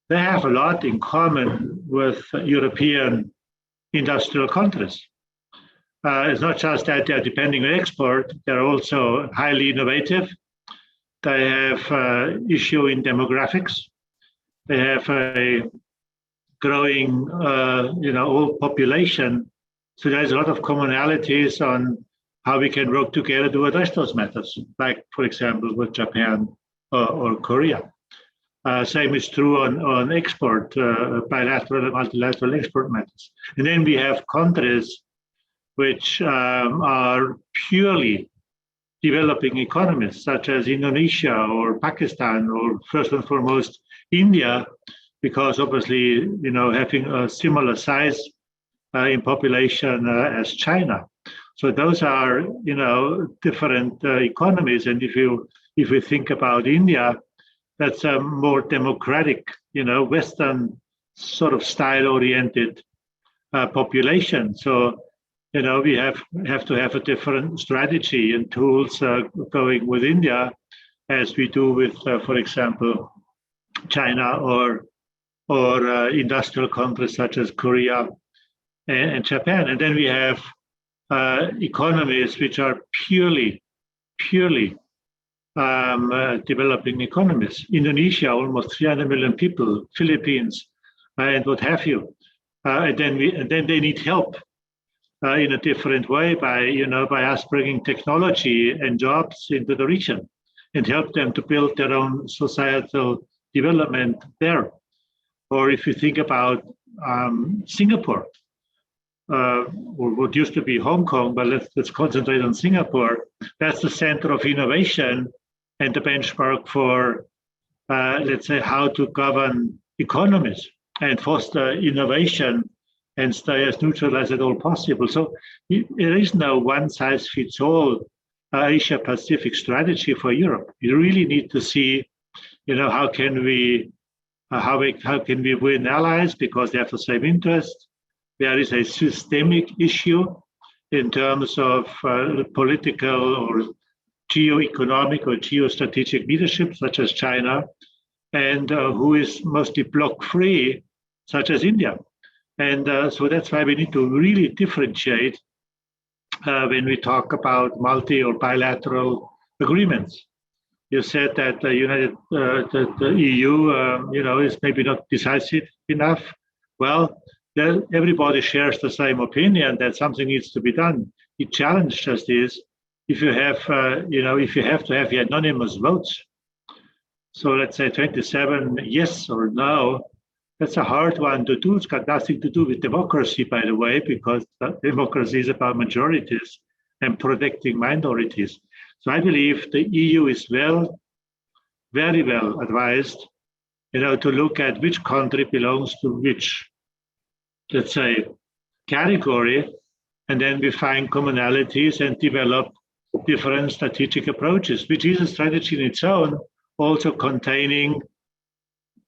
they have a lot in common with European industrial countries. It's not just that they're depending on export, they're also highly innovative. They have issue in demographics. They have a growing old population. So there's a lot of commonalities on how we can work together to address those matters, like, for example, with Japan or Korea. Same is true on export, bilateral and multilateral export matters. And then we have countries which are purely developing economies, such as Indonesia or Pakistan, or first and foremost, India, because obviously, having a similar size in population as China. So those are, different economies. And if we think about India, that's a more democratic, Western sort of style-oriented population. So, you know, we have to have a different strategy and tools going with India, as we do with, for example, China or industrial countries such as Korea and Japan. And then we have economies which are purely developing economies. Indonesia, almost 300 million people, Philippines, and what have you. And then they need help in a different way by us bringing technology and jobs into the region and help them to build their own societal development there. Or if you think about Singapore, or what used to be Hong Kong, but let's concentrate on Singapore. That's the center of innovation and the benchmark for, let's say, how to govern economies and foster innovation and stay as neutral as at all possible. So there is no one-size-fits-all Asia-Pacific strategy for Europe. You really need to see, how can we win allies because they have the same interest. There is a systemic issue in terms of political or geo-economic or geostrategic leadership, such as China, and who is mostly bloc-free, such as India. And so that's why we need to really differentiate when we talk about multi or bilateral agreements. You said that the EU, is maybe not decisive enough. Well, everybody shares the same opinion that something needs to be done. The challenge just is if you have, if you have to have the anonymous votes. So let's say 27 yes or no. That's a hard one to do. It's got nothing to do with democracy, by the way, because democracy is about majorities and protecting minorities. So I believe the EU is very well advised, to look at which country belongs to which, let's say, category, and then we find commonalities and develop different strategic approaches, which is a strategy in its own, also containing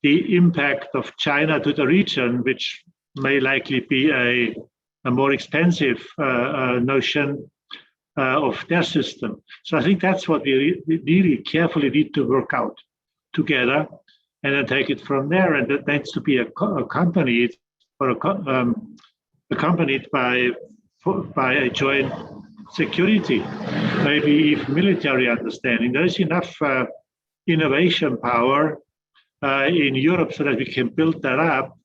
the impact of China to the region, which may likely be a more expensive notion of their system. So I think that's what we really carefully need to work out together and then take it from there. And that needs to be accompanied by a joint security, maybe even military understanding. There is enough innovation power in Europe so that we can build that up.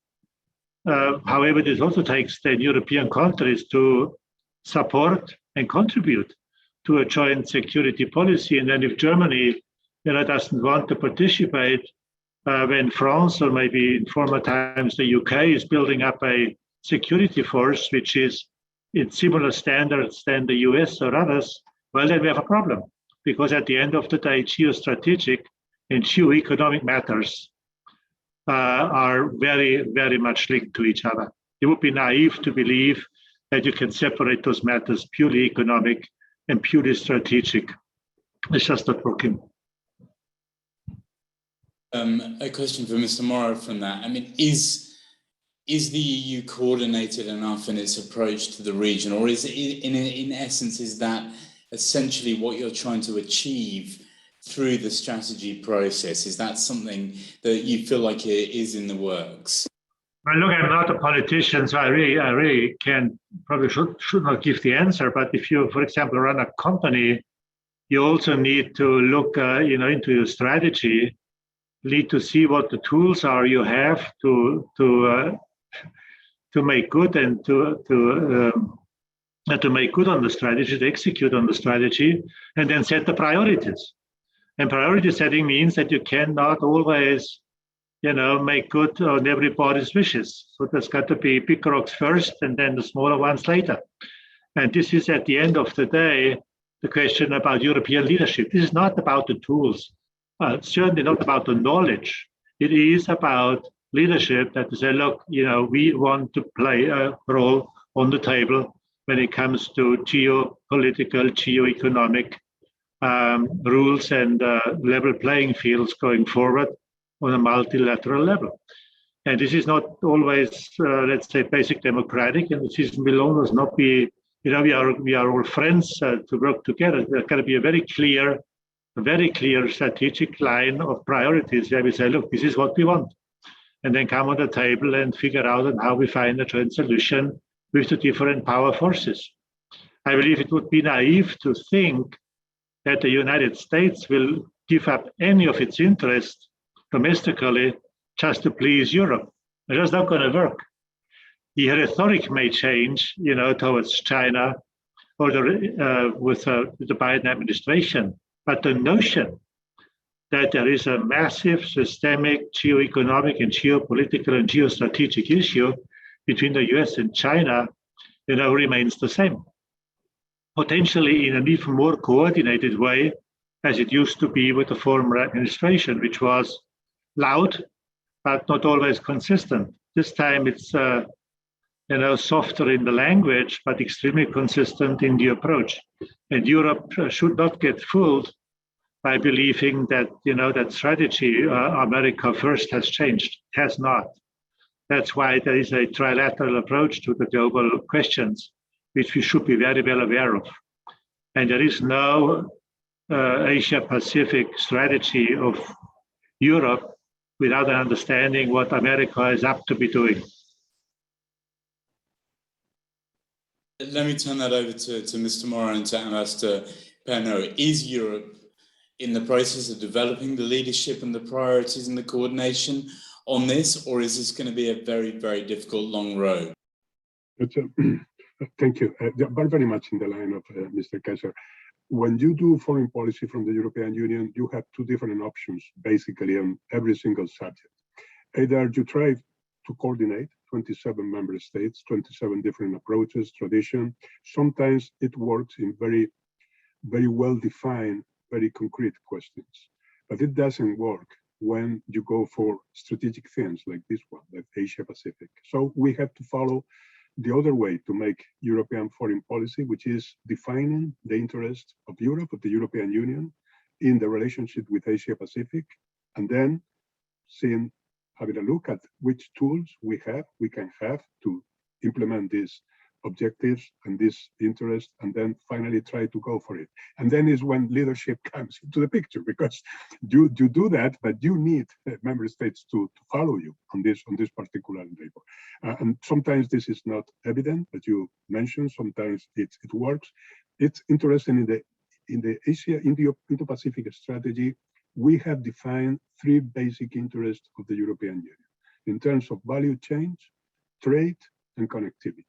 However, this also takes the European countries to support and contribute to a joint security policy. And then if Germany doesn't want to participate, when France or maybe in former times the UK is building up a security force which is in similar standards than the US or others, well, then we have a problem. Because at the end of the day, geostrategic and geo-economic matters are very, very much linked to each other. It would be naive to believe that you can separate those matters purely economic and purely strategic. It's just not working. A question for Mr. Mora from that. I mean, is the EU coordinated enough in its approach to the region, or is it, in essence, is that essentially what you're trying to achieve through the strategy process? Is that something that you feel like it is in the works? Well, look, I'm not a politician, so I really probably should not give the answer. But if you, for example, run a company, you also need to look, into your strategy. Need to see what the tools are you have to make good and to make good on the strategy, to execute on the strategy, and then set the priorities. And priority setting means that you cannot always, make good on everybody's wishes. So there's got to be big rocks first and then the smaller ones later. And this is, at the end of the day, the question about European leadership. This is not about the tools. Certainly not about the knowledge. It is about leadership that to say, look, we want to play a role on the table when it comes to geopolitical, geo-economic rules and level playing fields going forward on a multilateral level. And this is not always, let's say, basic democratic, and the system will almost not be, we are all friends to work together. There's got to be a very clear strategic line of priorities where we say, look, this is what we want. And then come on the table and figure out on how we find a joint solution with the different power forces. I believe it would be naive to think that the United States will give up any of its interests domestically just to please Europe. It's just not going to work. The rhetoric may change, towards China or with the Biden administration, but the notion that there is a massive systemic geoeconomic and geopolitical and geostrategic issue between the US and China, remains the same. Potentially in an even more coordinated way as it used to be with the former administration, which was loud, but not always consistent. This time it's softer in the language, but extremely consistent in the approach. And Europe should not get fooled by believing that, that strategy, America first, has changed. It has not. That's why there is a trilateral approach to the global questions, which we should be very well aware of. And there is no Asia-Pacific strategy of Europe without an understanding what America is up to be doing. Let me turn that over to Mr. Mora and to Ambassador Penot. Is Europe in the process of developing the leadership and the priorities and the coordination on this, or is this going to be a very, very difficult, long road? Thank you. Very much in the line of Mr. Kaeser. When you do foreign policy from the European Union, you have two different options, basically, on every single subject. Either you try to coordinate 27 member states, 27 different approaches, tradition. Sometimes it works in very, very well-defined, very concrete questions. But it doesn't work when you go for strategic things like this one, like Asia-Pacific. So we have to follow the other way to make European foreign policy, which is defining the interest of Europe, of the European Union, in the relationship with Asia-Pacific, and then having a look at which tools we can have to implement these objectives and this interest, and then finally try to go for it. And then is when leadership comes into the picture, because you do that, but you need member states to follow you on this particular endeavor. And sometimes this is not evident, but you mentioned sometimes it works. It's interesting in the Indo-Pacific strategy. We have defined three basic interests of the European Union in terms of value chains, trade, and connectivity.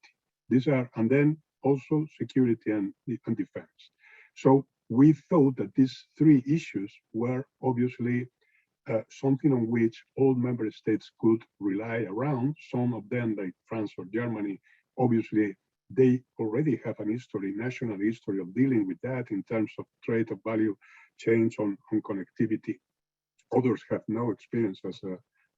These are, and then also security and defense. So we thought that these three issues were obviously something on which all member states could rely around. Some of them, like France or Germany, obviously they already have an history, national history of dealing with that in terms of trade of value chains on connectivity. Others have no experience, as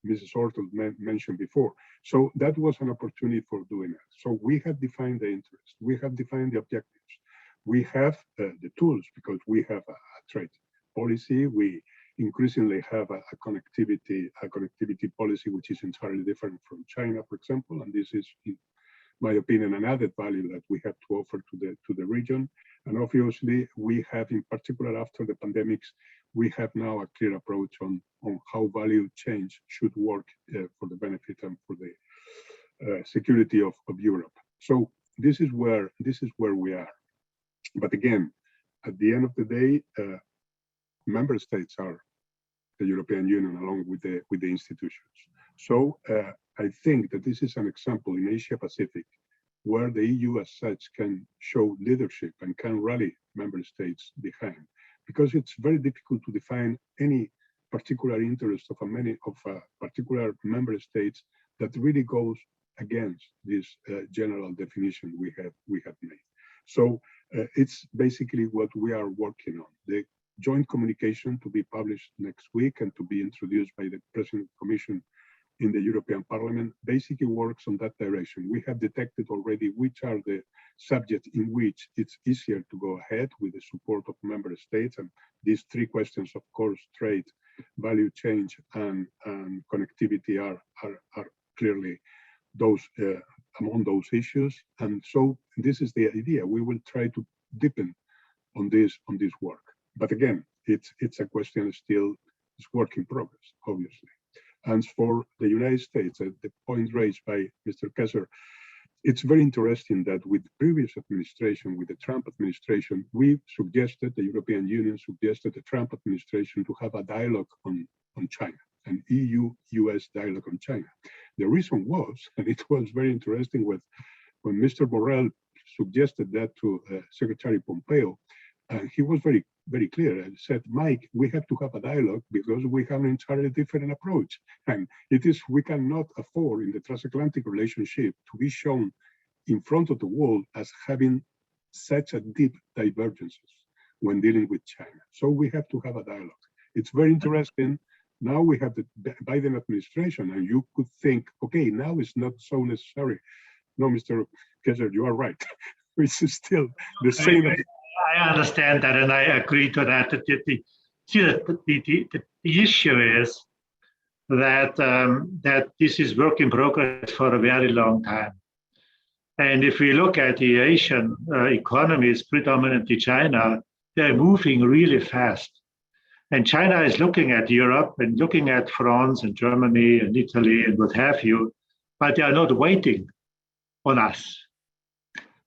Mrs. Oertel mentioned before. So that was an opportunity for doing it. So we have defined the interest, we have defined the objectives, we have the tools, because we have a trade policy. We increasingly have a connectivity policy, which is entirely different from China, for example, and this is, in my opinion, an added value that we have to offer to the region. And obviously, we have, in particular after the pandemics, we have now a clear approach on how value change should work for the benefit and for the security of Europe. So this is where we are. But again, at the end of the day, member states are the European Union along with the institutions. So I think that this is an example in Asia Pacific where the EU as such can show leadership and can rally member states behind, because it's very difficult to define any particular interest of a particular member states that really goes against this general definition we have made. So it's basically what we are working on. The joint communication to be published next week and to be introduced by the President of the Commission in the European Parliament basically works on that direction. We have detected already which are the subjects in which it's easier to go ahead with the support of member states. And these three questions, of course, trade, value chain and connectivity are clearly those among those issues. And so this is the idea. We will try to deepen on this work. But again, it's a question still, it's work in progress, obviously. And for the United States, the point raised by Mr. Kaeser, it's very interesting that with the previous administration, with the Trump administration, we suggested, the European Union suggested the Trump administration to have a dialogue on China, an EU-US dialogue on China. The reason was, and it was very interesting when Mr. Borrell suggested that to Secretary Pompeo, he was very, very clear and said, Mike, we have to have a dialogue because we have an entirely different approach. And we cannot afford in the transatlantic relationship to be shown in front of the world as having such a deep divergences when dealing with China. So we have to have a dialogue. It's very interesting. Now we have the Biden administration, and you could think, okay, now it's not so necessary. No, Mr. Kaeser, you are right. It's still the same. I understand that, and I agree to that. The issue is that this is work in progress for a very long time. And if we look at the Asian economies, predominantly China, they're moving really fast. And China is looking at Europe and looking at France and Germany and Italy and what have you, but they are not waiting on us.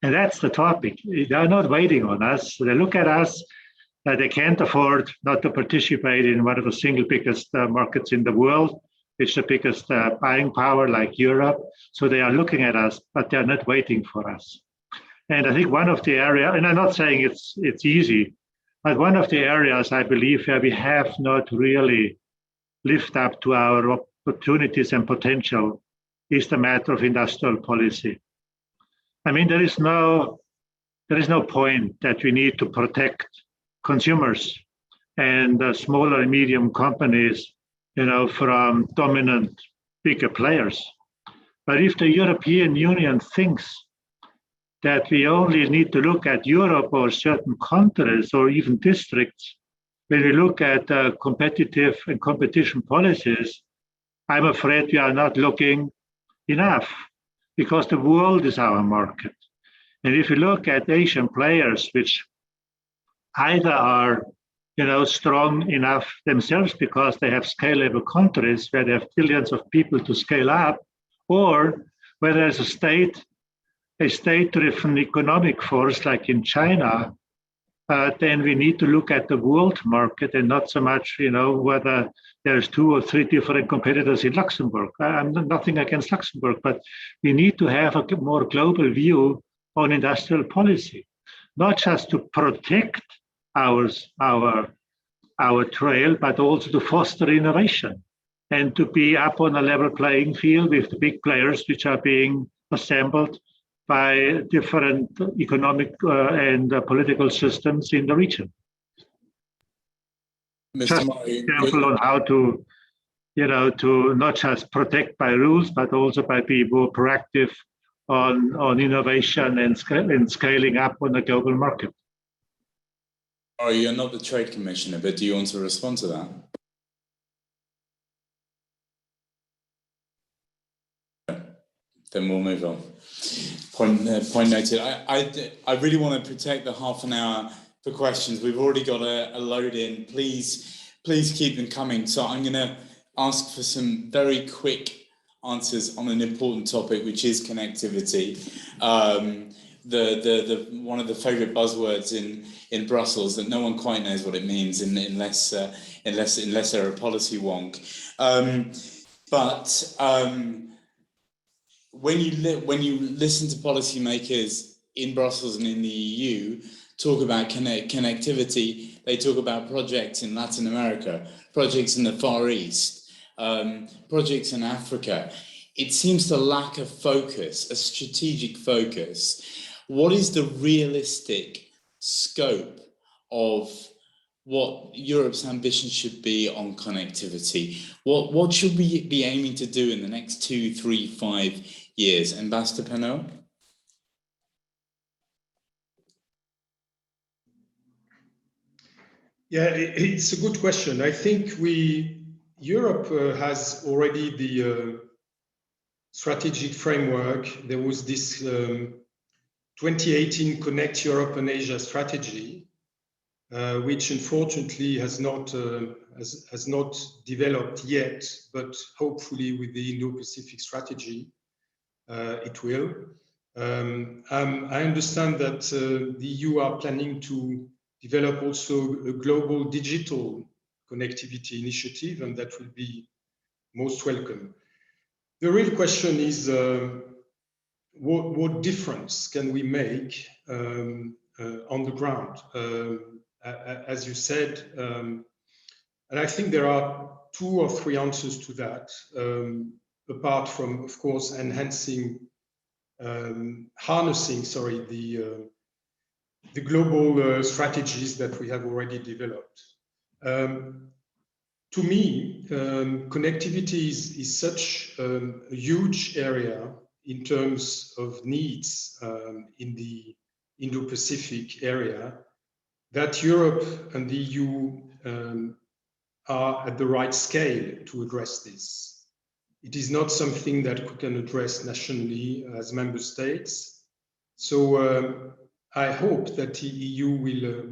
And that's the topic. They are not waiting on us. They look at us, they can't afford not to participate in one of the single biggest markets in the world. It's the biggest buying power like Europe. So they are looking at us, but they're not waiting for us. And I think one of the areas, and I'm not saying it's easy, but one of the areas I believe where we have not really lived up to our opportunities and potential is the matter of industrial policy. I mean, there is no point that we need to protect consumers and smaller and medium companies, from dominant bigger players. But if the European Union thinks that we only need to look at Europe or certain countries or even districts, when we look at competitive and competition policies, I'm afraid we are not looking enough, because the world is our market. And if you look at Asian players, which either are strong enough themselves because they have scalable countries where they have billions of people to scale up, or where there's a state-driven economic force like in China, then we need to look at the world market and not so much, whether there's 2 or 3 different competitors in Luxembourg. I'm nothing against Luxembourg, but we need to have a more global view on industrial policy, not just to protect our trail, but also to foster innovation and to be up on a level playing field with the big players which are being assembled by different economic and political systems in the region. Just an example on how to, to not just protect by rules, but also by being more proactive on innovation and scaling up on the global market. Oh, you're not the Trade Commissioner, but do you want to respond to that? Then we'll move on. Point noted. I really want to protect the half an hour for questions. We've already got a load in. Please keep them coming. So I'm going to ask for some very quick answers on an important topic, which is connectivity. The one of the favorite buzzwords in Brussels that no one quite knows what it means unless they're a policy wonk. When you listen to policymakers in Brussels and in the EU talk about connectivity, they talk about projects in Latin America, projects in the Far East, projects in Africa. It seems to lack a focus, a strategic focus. What is the realistic scope of what Europe's ambition should be on connectivity? What should we be aiming to do in the next 2, 3, 5 years? Ambassador Penot? Yeah, it's a good question. I think Europe has already the strategic framework. There was this 2018 Connect Europe and Asia strategy, which unfortunately has not developed yet, but hopefully with the Indo-Pacific strategy, it will. I understand that the EU are planning to develop also a global digital connectivity initiative, and that will be most welcome. The real question is, what difference can we make on the ground? As you said, and I think there are 2 or 3 answers to that, apart from, of course, harnessing the global strategies that we have already developed. To me, connectivity is such a huge area in terms of needs in the Indo-Pacific area that Europe and the EU are at the right scale to address this. It is not something that we can address nationally as member states. So I hope that the EU will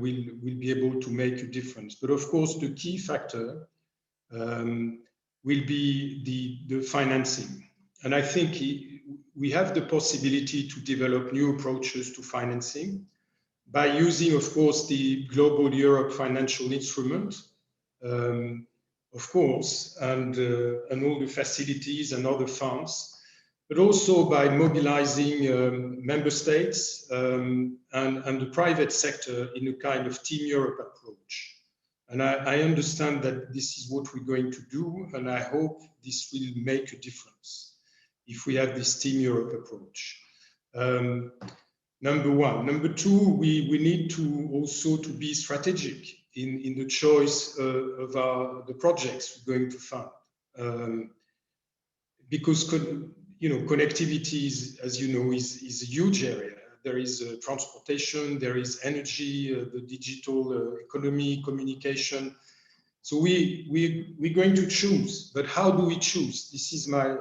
be able to make a difference. But of course, the key factor will be the financing. And I think we have the possibility to develop new approaches to financing by using, of course, the Global Europe Financial Instrument, of course, and all the facilities and other funds, but also by mobilizing member states and the private sector in a kind of Team Europe approach. And I understand that this is what we're going to do, and I hope this will make a difference if we have this Team Europe approach. Number one. Number two, we need to also to be strategic in the choice of the projects we're going to fund, because connectivity is, as you know, is a huge area. There is transportation, there is energy, the digital economy, communication. So we're going to choose, but how do we choose? This is my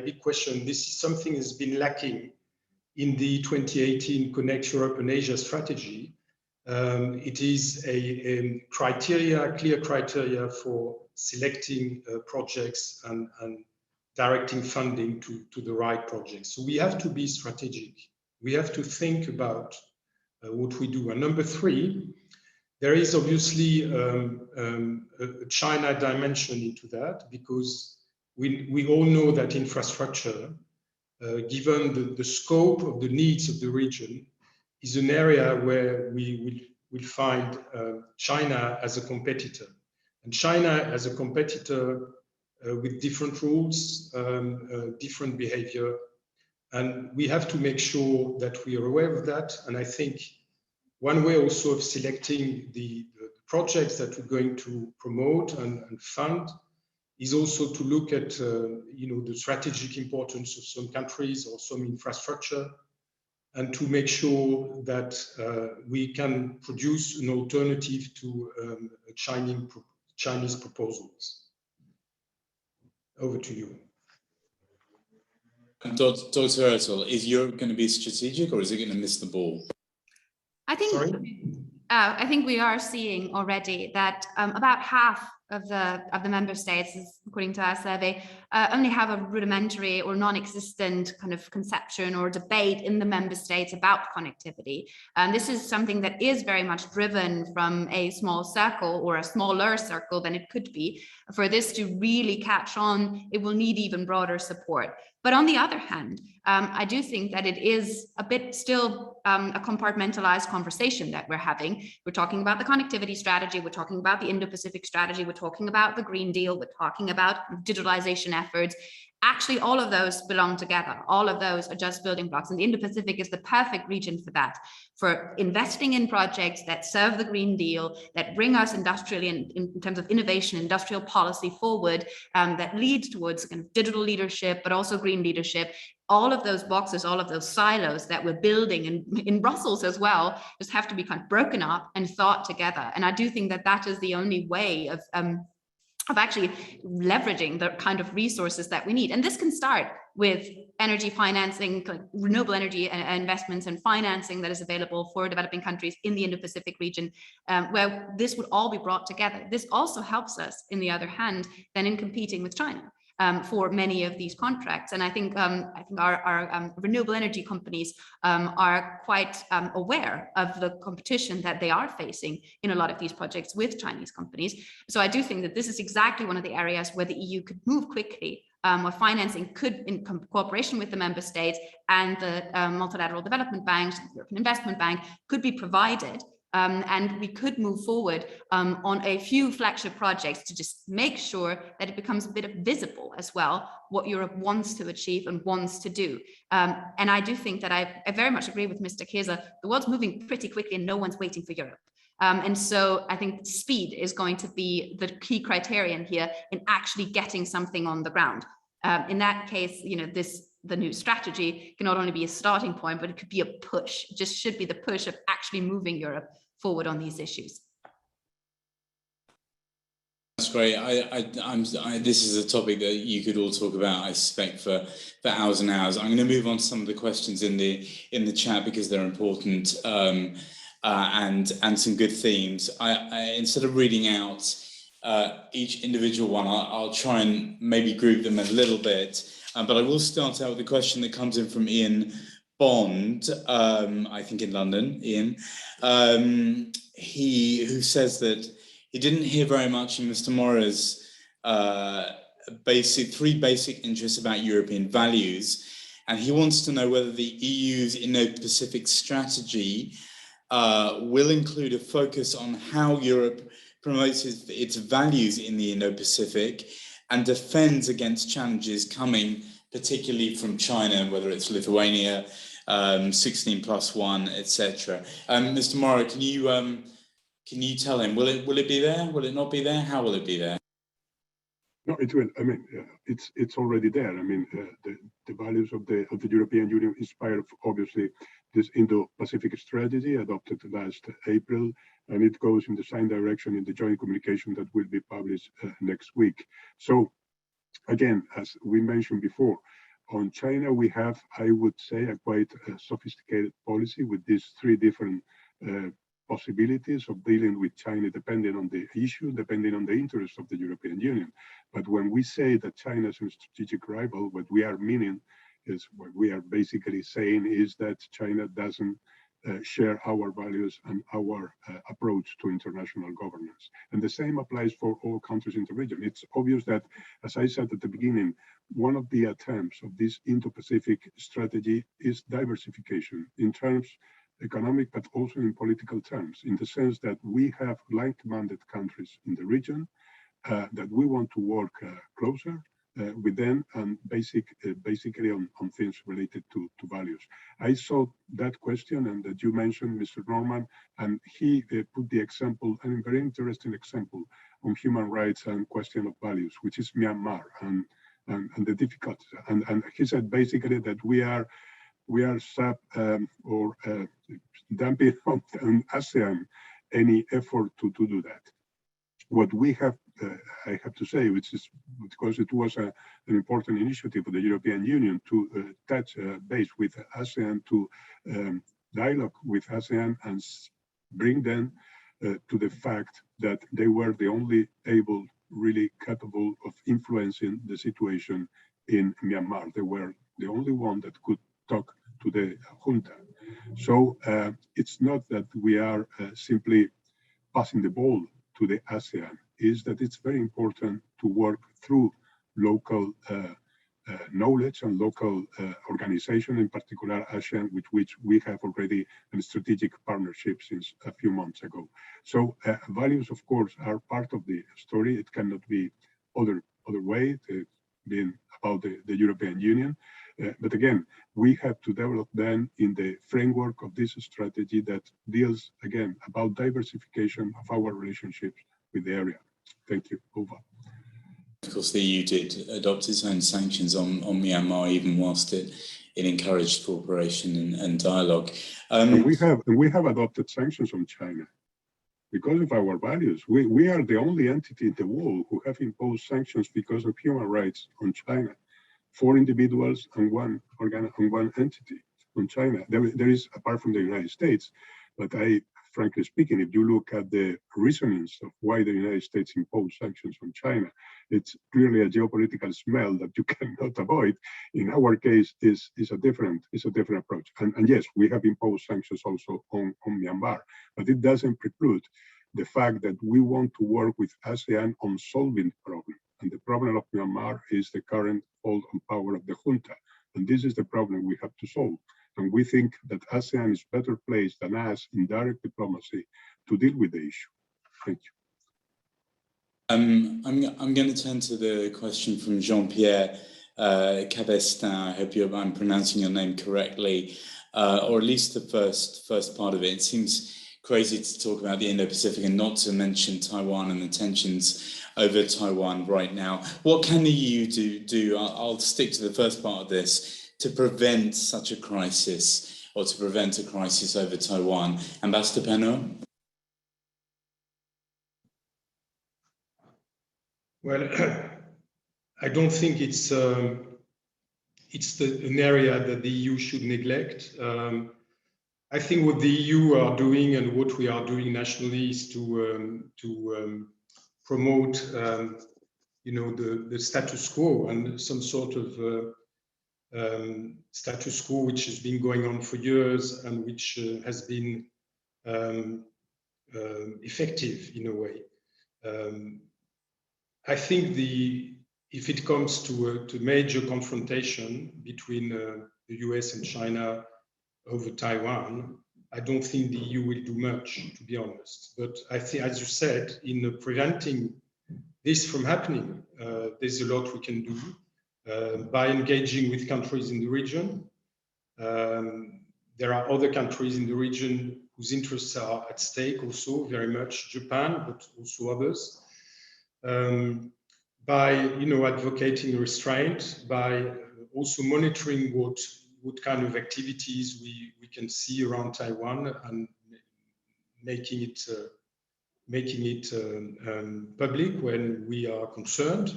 big question. This is something that's been lacking in the 2018 Connect Europe and Asia strategy. It is a clear criteria for selecting projects and directing funding to the right projects. So we have to be strategic. We have to think about what we do. And number three, there is obviously a China dimension into that, because we all know that infrastructure, given the scope of the needs of the region, is an area where we will find China as a competitor. And China as a competitor with different rules, different behavior. And we have to make sure that we are aware of that. And I think one way also of selecting the projects that we're going to promote and fund is also to look at the strategic importance of some countries or some infrastructure, and to make sure that we can produce an alternative to Chinese proposals. Over to you. Dr. Oertel, is Europe going to be strategic, or is it going to miss the ball? I think we are seeing already that about half of the member states, according to our survey, only have a rudimentary or non-existent kind of conception or debate in the member states about connectivity. And this is something that is very much driven from a small circle, or a smaller circle than it could be. For this to really catch on, it will need even broader support. But on the other hand, I do think that it is a bit still a compartmentalized conversation that we're having. We're talking about the connectivity strategy, we're talking about the Indo-Pacific strategy, we're talking about the Green Deal, we're talking about digitalization efforts. Actually, all of those belong together. All of those are just building blocks. And the Indo-Pacific is the perfect region for that, for investing in projects that serve the Green Deal, that bring us industrially, in terms of innovation, industrial policy forward, that leads towards kind of digital leadership, but also green leadership. all of those boxes, all of those silos that we're building in Brussels as well, just have to be kind of broken up and thought together. And I do think that that is the only way of actually leveraging the kind of resources that we need. And this can start with energy financing, renewable energy investments and financing that is available for developing countries in the Indo-Pacific region, where this would all be brought together. This also helps us, in the other hand, then in competing with China. For many of these contracts. And I think our renewable energy companies are quite aware of the competition that they are facing in a lot of these projects with Chinese companies. So I do think that this is exactly one of the areas where the EU could move quickly, where financing could, in cooperation with the member states and the multilateral development banks, the European Investment Bank, could be provided. And we could move forward on a few flagship projects to just make sure that it becomes a bit of visible as well, what Europe wants to achieve and wants to do. And I do think that I very much agree with Mr. Kaeser. The world's moving pretty quickly and no one's waiting for Europe. And so I think speed is going to be the key criterion here in actually getting something on the ground. In that case, the new strategy can not only be a starting point, but it could be a push. It just should be the push of actually moving Europe forward on these issues. That's great. This is a topic that you could all talk about, I suspect, for hours and hours. I'm going to move on to some of the questions in the chat because they're important and some good themes. Instead of reading out each individual one, I'll try and maybe group them a little bit. But I will start out with a question that comes in from Ian Bond, I think in London, Ian, who says that he didn't hear very much in Mr. Mora's three basic interests about European values, and he wants to know whether the EU's Indo-Pacific strategy will include a focus on how Europe promotes its values in the Indo-Pacific and defends against challenges coming particularly from China, whether it's Lithuania, 16+1, etc. Mr. Mora, can you tell him, will it be there? Will it not be there? How will it be there? No, it will. I mean, it's already there. I mean, the values of the European Union inspired, obviously, this Indo-Pacific strategy adopted last April, and it goes in the same direction in the joint communication that will be published next week. So, again, as we mentioned before, on China, we have, I would say, a quite sophisticated policy with these three different possibilities of dealing with China, depending on the issue, depending on the interests of the European Union. But when we say that China is a strategic rival, what we are meaning is, what we are basically saying is that China doesn't share our values and our approach to international governance. And the same applies for all countries in the region. It's obvious that, as I said at the beginning, one of the attempts of this Indo-Pacific strategy is diversification in terms economic, but also in political terms, in the sense that we have like-minded countries in the region that we want to work closer with them and basically on things related to values. I saw that question and that you mentioned, Mr. Norman, and he put the example, a very interesting example on human rights and question of values, which is Myanmar and the difficulties. And he said basically that we are dumping on ASEAN any effort to do that. What we have, I have to say, which is because it was an important initiative of the European Union to touch base with ASEAN, to dialogue with ASEAN and bring them to the fact that they were the only really capable of influencing the situation in Myanmar. They were the only one that could talk to the junta. So it's not that we are simply passing the ball to the ASEAN, is that it's very important to work through local knowledge and local organization, in particular ASEAN, with which we have already a strategic partnership since a few months ago. So values, of course, are part of the story. It cannot be other way, being about the European Union. But again, we have to develop then in the framework of this strategy that deals, again, about diversification of our relationships with the area. Thank you. Over. Of course, the EU did adopt its own sanctions on Myanmar, even whilst it encouraged cooperation and dialogue. And we have adopted sanctions on China because of our values. We are the only entity in the world who have imposed sanctions because of human rights on China, 4 individuals and one entity on China. There is, apart from the United States, but frankly speaking, if you look at the reasonings of why the United States imposed sanctions on China, it's clearly a geopolitical smell that you cannot avoid. In our case, is a different approach. And yes, we have imposed sanctions also on Myanmar, but it doesn't preclude the fact that we want to work with ASEAN on solving the problem. And the problem of Myanmar is the current hold on power of the junta. And this is the problem we have to solve. And we think that ASEAN is better placed than us in direct diplomacy to deal with the issue. Thank you. I'm going to turn to the question from Jean-Pierre Cabestin. I hope I'm pronouncing your name correctly, or at least the first part of it. It seems crazy to talk about the Indo-Pacific and not to mention Taiwan and the tensions over Taiwan right now. What can the EU do? I'll stick to the first part of this, to prevent such a crisis, or to prevent a crisis over Taiwan. Ambassador Penot? Well, I don't think it's an area that the EU should neglect. I think what the EU are doing and what we are doing nationally is to promote, the status quo and some sort of status quo which has been going on for years and which has been effective in a way. I think if it comes to major confrontation between the US and China over Taiwan, I don't think the EU will do much, to be honest. But I think, as you said, in preventing this from happening, there's a lot we can do. By engaging with countries in the region. There are other countries in the region whose interests are at stake also, very much Japan, but also others. By advocating restraint, by also monitoring what kind of activities we can see around Taiwan and making it public when we are concerned.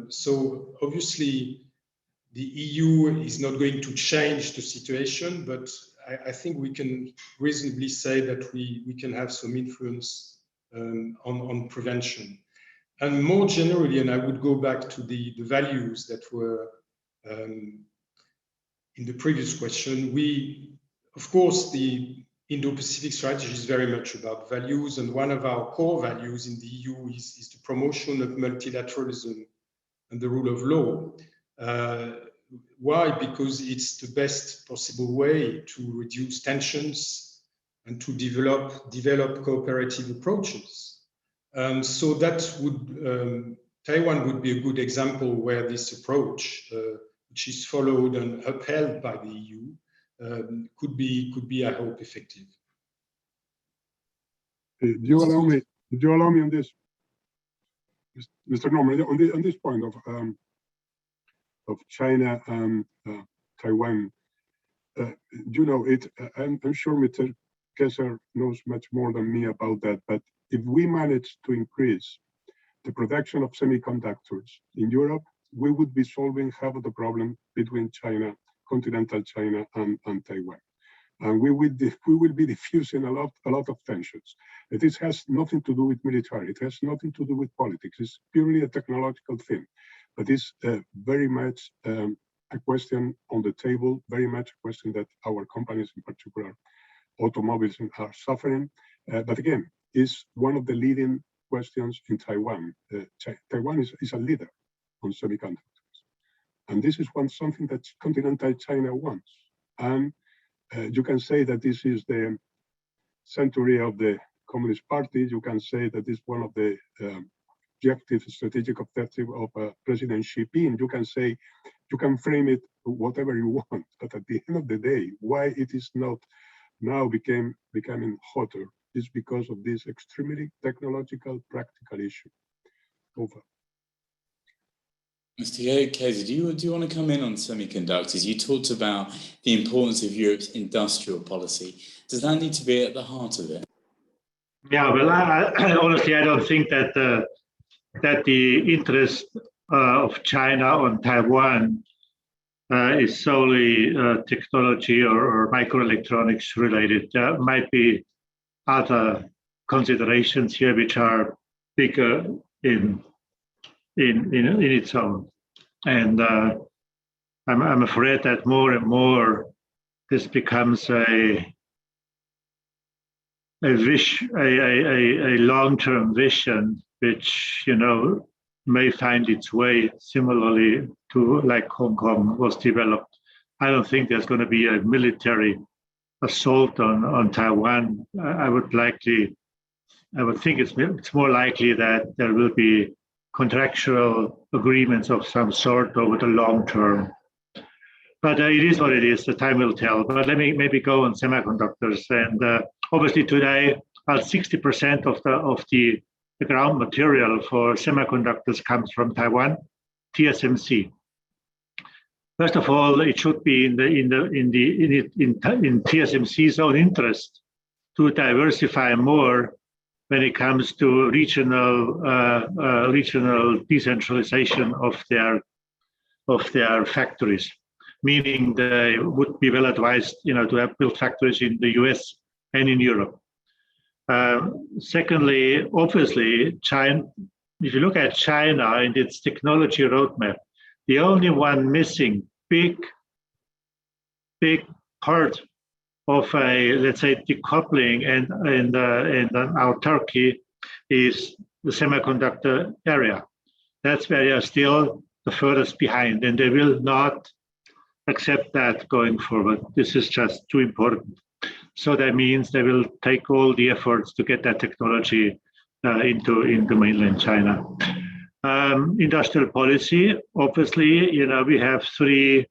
So obviously, the EU is not going to change the situation, but I think we can reasonably say that we can have some influence on prevention. And more generally, and I would go back to the values that were in the previous question, of course, the Indo-Pacific strategy is very much about values, and one of our core values in the EU is the promotion of multilateralism and the rule of law. Why? Because it's the best possible way to reduce tensions and to develop cooperative approaches. So that Taiwan would be a good example where this approach, which is followed and upheld by the EU, could be, I hope, effective. Do you allow me on this, Mr. Norman, on this point of China and Taiwan? I'm sure Mr. Kaeser knows much more than me about that. But if we manage to increase the production of semiconductors in Europe, we would be solving half of the problem between China, continental China, and Taiwan. And we will be diffusing a lot of tensions. This has nothing to do with military. It has nothing to do with politics. It's purely a technological thing. But it's very much a question on the table, very much a question that our companies, in particular automobiles, are suffering. But again, is one of the leading questions in Taiwan. Taiwan is a leader on semiconductors. And this is something that continental China wants. And you can say that this is the century of the Communist Party. You can say that it's one of the strategic objective of President Xi Jinping. You can frame it whatever you want. But at the end of the day, why it is not now becoming hotter is because of this extremely technological, practical issue. Over. to you. Kaeser, do you want to come in on semiconductors? You talked about the importance of Europe's industrial policy. Does that need to be at the heart of it? Yeah, well, I honestly, I don't think that that the interest of China on Taiwan is solely technology or microelectronics related. There might be other considerations here which are bigger in its own. And I'm afraid that more and more this becomes a long-term vision, which, you know, may find its way similarly to like Hong Kong was developed. I don't think there's going to be a military assault on Taiwan. I would think it's more likely that there will be contractual agreements of some sort over the long term. But it is what it is. The time will tell. But let me maybe go on semiconductors. And obviously today, about 60% of the ground material for semiconductors comes from Taiwan, TSMC. First of all, it should be in TSMC's own interest to diversify more when it comes to regional decentralization of their factories. Meaning they would be well advised, you know, to have built factories in the US and in Europe. Secondly, obviously, China. If you look at China and its technology roadmap, the only one missing big part of a, let's say, decoupling and autarky is the semiconductor area. That's where they are still the furthest behind, and they will not accept that going forward. This is just too important. So that means they will take all the efforts to get that technology into mainland China. Industrial policy, obviously, you know, we have three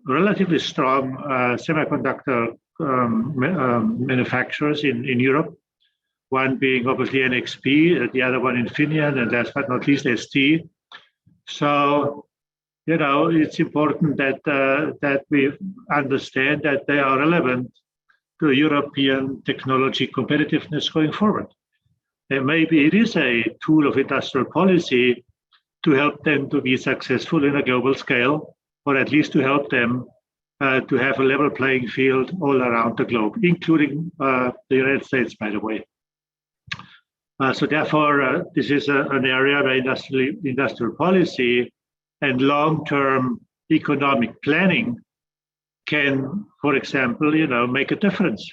relatively strong semiconductor manufacturers in Europe. One being obviously NXP, the other one Infineon, and last but not least ST. So, you know, it's important that we understand that they are relevant to European technology competitiveness going forward. And maybe it is a tool of industrial policy to help them to be successful in a global scale, or at least to help them to have a level playing field all around the globe, including the United States, by the way. So therefore, this is an area where industrial policy and long-term economic planning can, for example, you know, make a difference.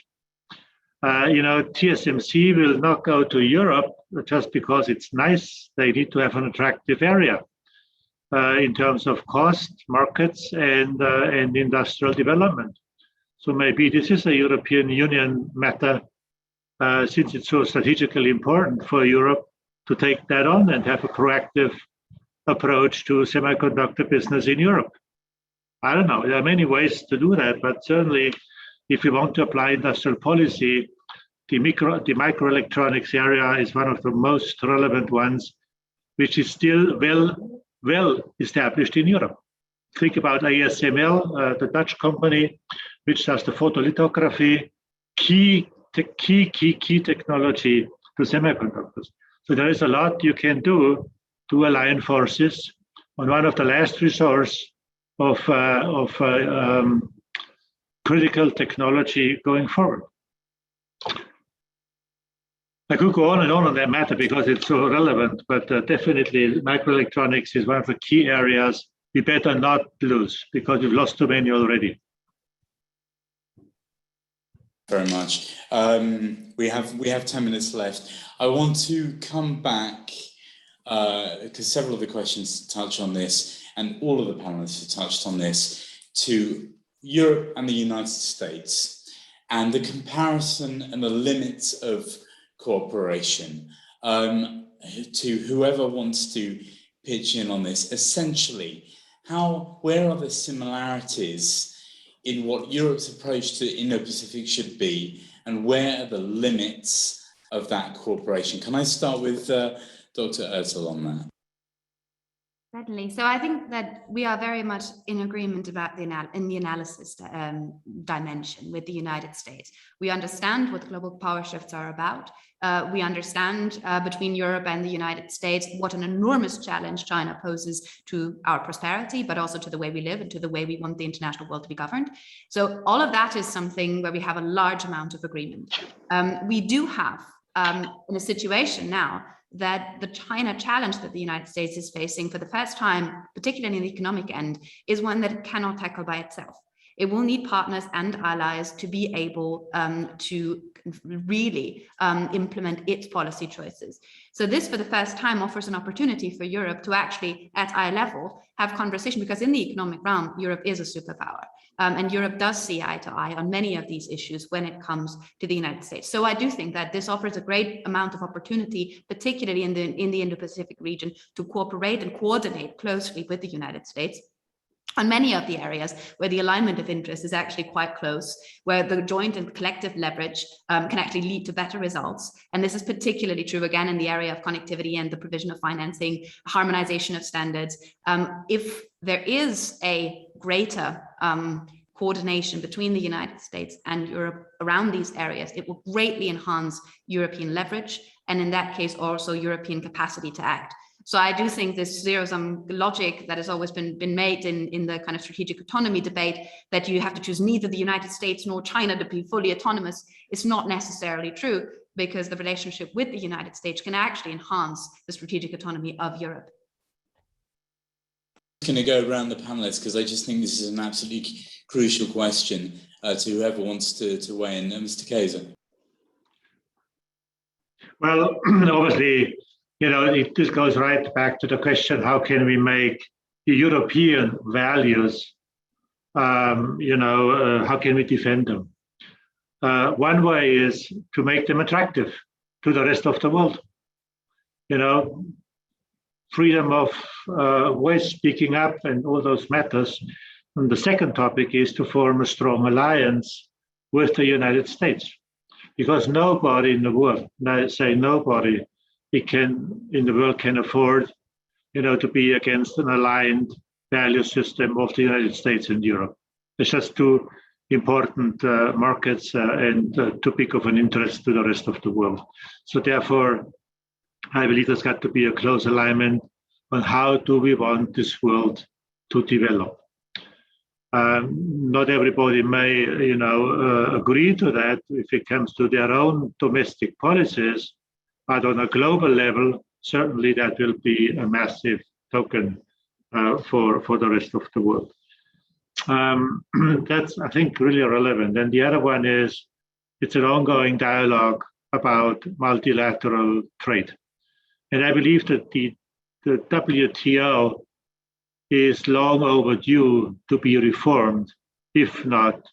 You know, TSMC will not go to Europe just because it's nice. They need to have an attractive area in terms of cost, markets, and industrial development. So maybe this is a European Union matter, since it's so strategically important for Europe to take that on and have a proactive approach to semiconductor business in Europe. I don't know, there are many ways to do that, but certainly if we want to apply industrial policy, the microelectronics area is one of the most relevant ones, which is still well established in Europe. Think about ASML, the Dutch company, which does the photolithography, key technology to semiconductors. So there is a lot you can do to align forces on one of the last resource of critical technology going forward. I could go on and on that matter because it's so relevant, but definitely microelectronics is one of the key areas we better not lose because we've lost too many already. Very much. We have 10 minutes left. I want to come back because several of the questions touch on this, and all of the panelists have touched on this, to Europe and the United States, and the comparison and the limits of cooperation. To whoever wants to pitch in on this, essentially, where are the similarities in what Europe's approach to Indo-Pacific should be, and where are the limits of that cooperation? Can I start with Dr. Oertel on that? Certainly. So I think that we are very much in agreement about the analysis dimension with the United States. We understand what global power shifts are about. We understand between Europe and the United States what an enormous challenge China poses to our prosperity, but also to the way we live and to the way we want the international world to be governed. So all of that is something where we have a large amount of agreement. We do have in a situation now that the China challenge that the United States is facing for the first time, particularly in the economic end, is one that it cannot tackle by itself. It will need partners and allies to be able to really implement its policy choices. So this, for the first time, offers an opportunity for Europe to actually, at eye level, have conversation, because in the economic realm, Europe is a superpower. And Europe does see eye to eye on many of these issues when it comes to the United States. So I do think that this offers a great amount of opportunity, particularly in the Indo-Pacific region, to cooperate and coordinate closely with the United States on many of the areas where the alignment of interest is actually quite close, where the joint and collective leverage can actually lead to better results. And this is particularly true, again, in the area of connectivity and the provision of financing, harmonization of standards. If there is a greater coordination between the United States and Europe around these areas, it will greatly enhance European leverage, and in that case, also European capacity to act. So I do think this zero-sum logic that has always been made in the kind of strategic autonomy debate, that you have to choose neither the United States nor China to be fully autonomous, is not necessarily true, because the relationship with the United States can actually enhance the strategic autonomy of Europe. I'm going to go around the panelists, because I just think this is an absolutely crucial question to whoever wants to weigh in. Mr. Kaeser. Well, obviously, this goes right back to the question: how can we make the European values? How can we defend them? One way is to make them attractive to the rest of the world. Freedom of voice, speaking up, and all those matters. And the second topic is to form a strong alliance with the United States, because nobody in the world, and I say nobody, in the world can afford, to be against an aligned value system of the United States and Europe. It's just too important markets and too big of an interest to the rest of the world. So therefore, I believe there's got to be a close alignment on how do we want this world to develop. Not everybody may, agree to that if it comes to their own domestic policies, but on a global level, certainly that will be a massive token for the rest of the world. That's, I think, really relevant. And the other one is, it's an ongoing dialogue about multilateral trade. And I believe that the WTO is long overdue to be reformed, if not,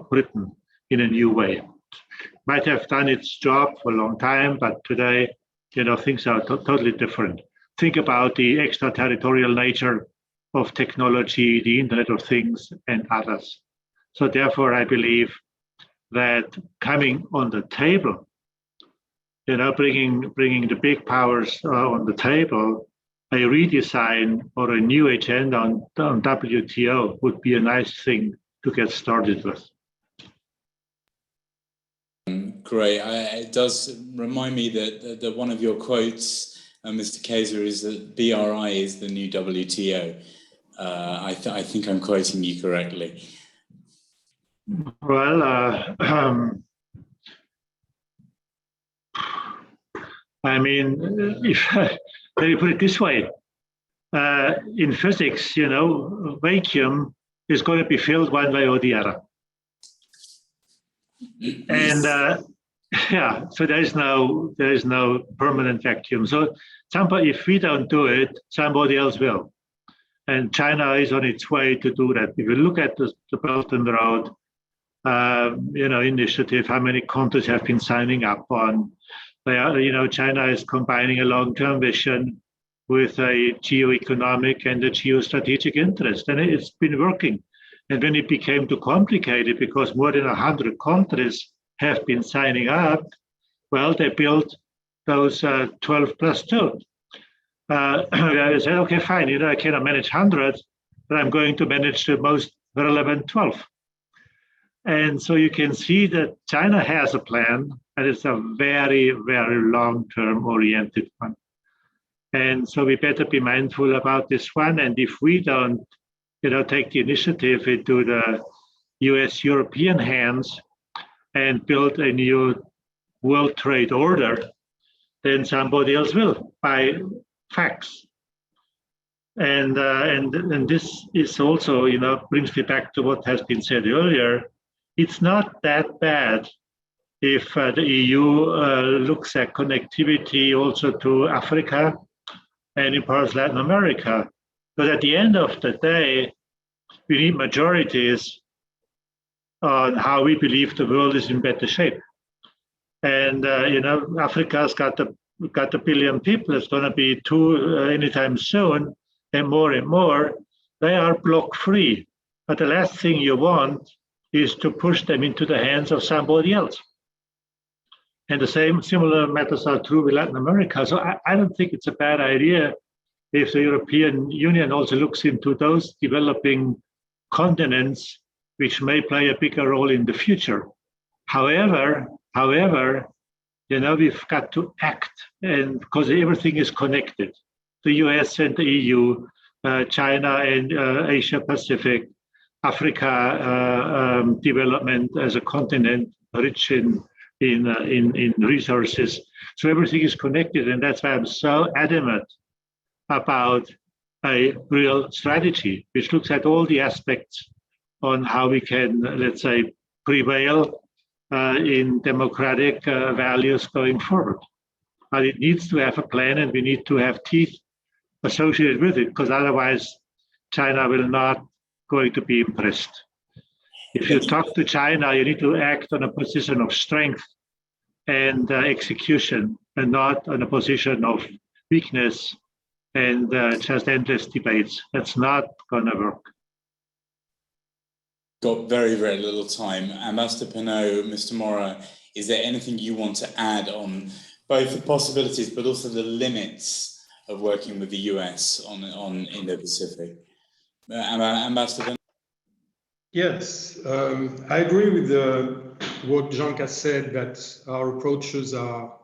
written in a new way. Might have done its job for a long time, but today, things are totally different. Think about the extraterritorial nature of technology, the Internet of Things, and others. So therefore, I believe that coming on the table, bringing the big powers on the table, a redesign or a new agenda on WTO would be a nice thing to get started with. Great. It does remind me that one of your quotes, Mr. Kaeser, is that BRI is the new WTO. I think I'm quoting you correctly. Well, let me put it this way. In physics, vacuum is going to be filled one way or the other. And so there is no permanent vacuum. So if we don't do it, somebody else will. And China is on its way to do that. If you look at the Belt and Road, initiative, how many countries have been signing up on? China is combining a long-term vision with a geo-economic and a geostrategic interest, and it's been working. And when it became too complicated, because more than 100 countries have been signing up, well, they built those 12+2. I said, okay, fine, I cannot manage 100, but I'm going to manage the most relevant 12. And so you can see that China has a plan, and it's a very, very long-term oriented one. And so we better be mindful about this one. And if we don't, take the initiative into the US-European hands and build a new world trade order, then somebody else will by facts. And this is also, brings me back to what has been said earlier. It's not that bad if the EU looks at connectivity also to Africa and in parts of Latin America. But at the end of the day, we need majorities on how we believe the world is in better shape. And Africa's got a billion people. It's going to be 2 anytime soon, and more. They are block free. But the last thing you want is to push them into the hands of somebody else. And the similar matters are true with Latin America. So I don't think it's a bad idea if the European Union also looks into those developing continents, which may play a bigger role in the future. However, we've got to act, and because everything is connected. The US and the EU, China and Asia Pacific, Africa development as a continent rich in resources. So everything is connected, and that's why I'm so adamant about a real strategy, which looks at all the aspects on how we can, let's say, prevail in democratic values going forward. But it needs to have a plan, and we need to have teeth associated with it, because otherwise China will not going to be impressed. If you talk to China, you need to act on a position of strength and execution, and not on a position of weakness and just endless debates. That's not going to work. Got very, very little time. Ambassador Penot, Mr. Mora, is there anything you want to add on both the possibilities but also the limits of working with the US on Indo-Pacific? Ambassador Penot? Yes, I agree with what Janka said, that our approaches are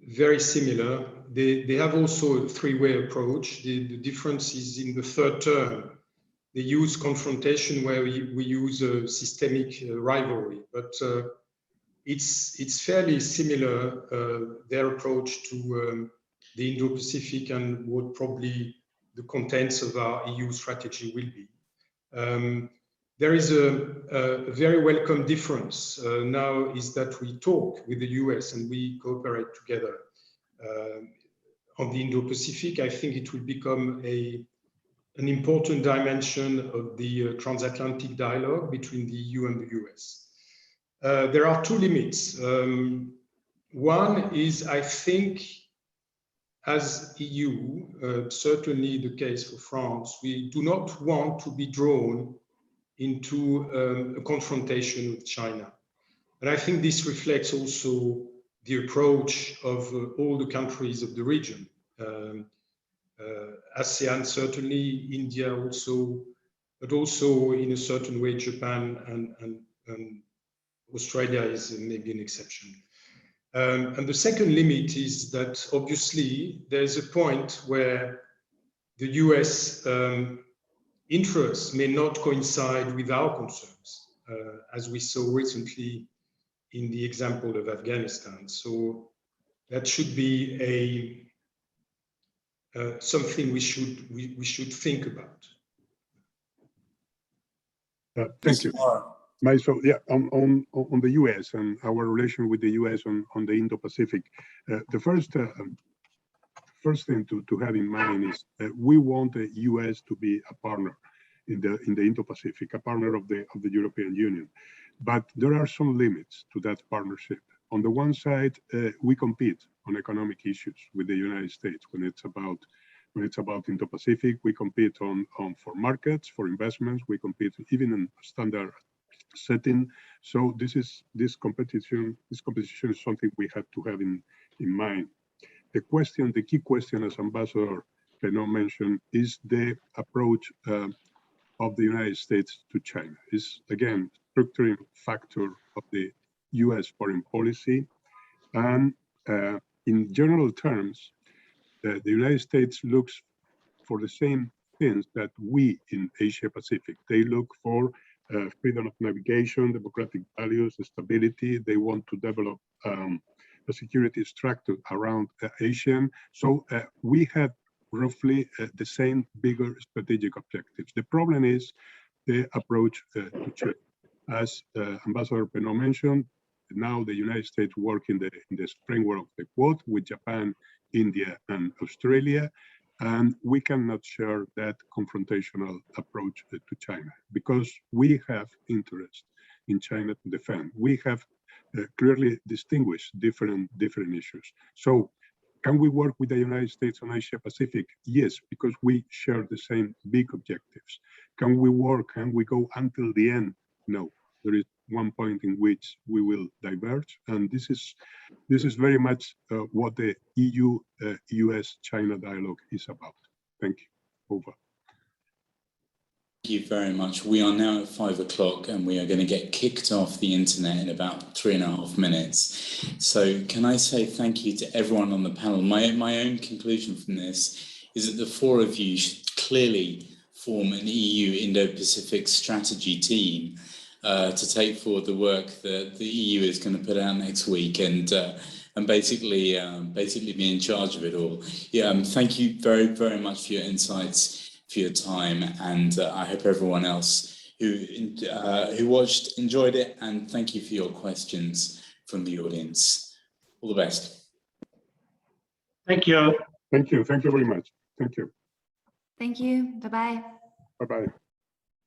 very similar. They have also a three-way approach. The difference is in the third term. They use confrontation where we use a systemic rivalry, but it's fairly similar, their approach to the Indo-Pacific and what probably the contents of our EU strategy will be. There is a very welcome difference now, is that we talk with the US and we cooperate together. On the Indo-Pacific, I think it will become an important dimension of the transatlantic dialogue between the EU and the US. There are two limits. One is, I think, as EU, certainly the case for France, we do not want to be drawn into a confrontation with China. And I think this reflects also the approach of all the countries of the region. ASEAN certainly, India also, but also in a certain way Japan and Australia is maybe an exception. And the second limit is that obviously there's a point where the US interests may not coincide with our concerns, as we saw recently in the example of Afghanistan. So that should be something we should think about. Thank you. So yeah, on the US and our relation with the US on the Indo-Pacific, the first thing to have in mind is we want the US to be a partner in the Indo-Pacific, a partner of the European Union. But there are some limits to that partnership. On the one side, we compete on economic issues with the United States. When it's about Indo-Pacific, we compete on for markets, for investments. We compete even in standard setting. So this competition is something we have to have in mind. the key question, as Ambassador Penot mentioned, is the approach of the United States to China. Is again structuring factor of the U.S. foreign policy, and in general terms, the United States looks for the same things that we in Asia Pacific. They look for freedom of navigation, democratic values, stability. They want to develop a security structure around Asia. So we have roughly the same bigger strategic objectives. The problem is the approach to China. As Ambassador Penot mentioned, now the United States work in the framework of the Quad with Japan, India, and Australia. And we cannot share that confrontational approach to China because we have interest in China to defend. We have clearly distinguished different issues. So can we work with the United States on Asia Pacific? Yes, because we share the same big objectives. Can we work? Can we go until the end? No. There is one point in which we will diverge, and this is very much what the EU-US-China dialogue is about. Thank you. Over. Thank you very much. We are now at 5 o'clock and we are going to get kicked off the internet in about 3.5 minutes. So can I say thank you to everyone on the panel? My own conclusion from this is that the four of you should clearly form an EU Indo-Pacific strategy team to take forward the work that the EU is going to put out next week and basically be in charge of it all. Yeah, thank you very, very much for your insights, for your time, and I hope everyone else who watched enjoyed it, and thank you for your questions from the audience. All the best. Thank you. Thank you. Thank you very much. Thank you. Thank you. Bye-bye. Bye-bye.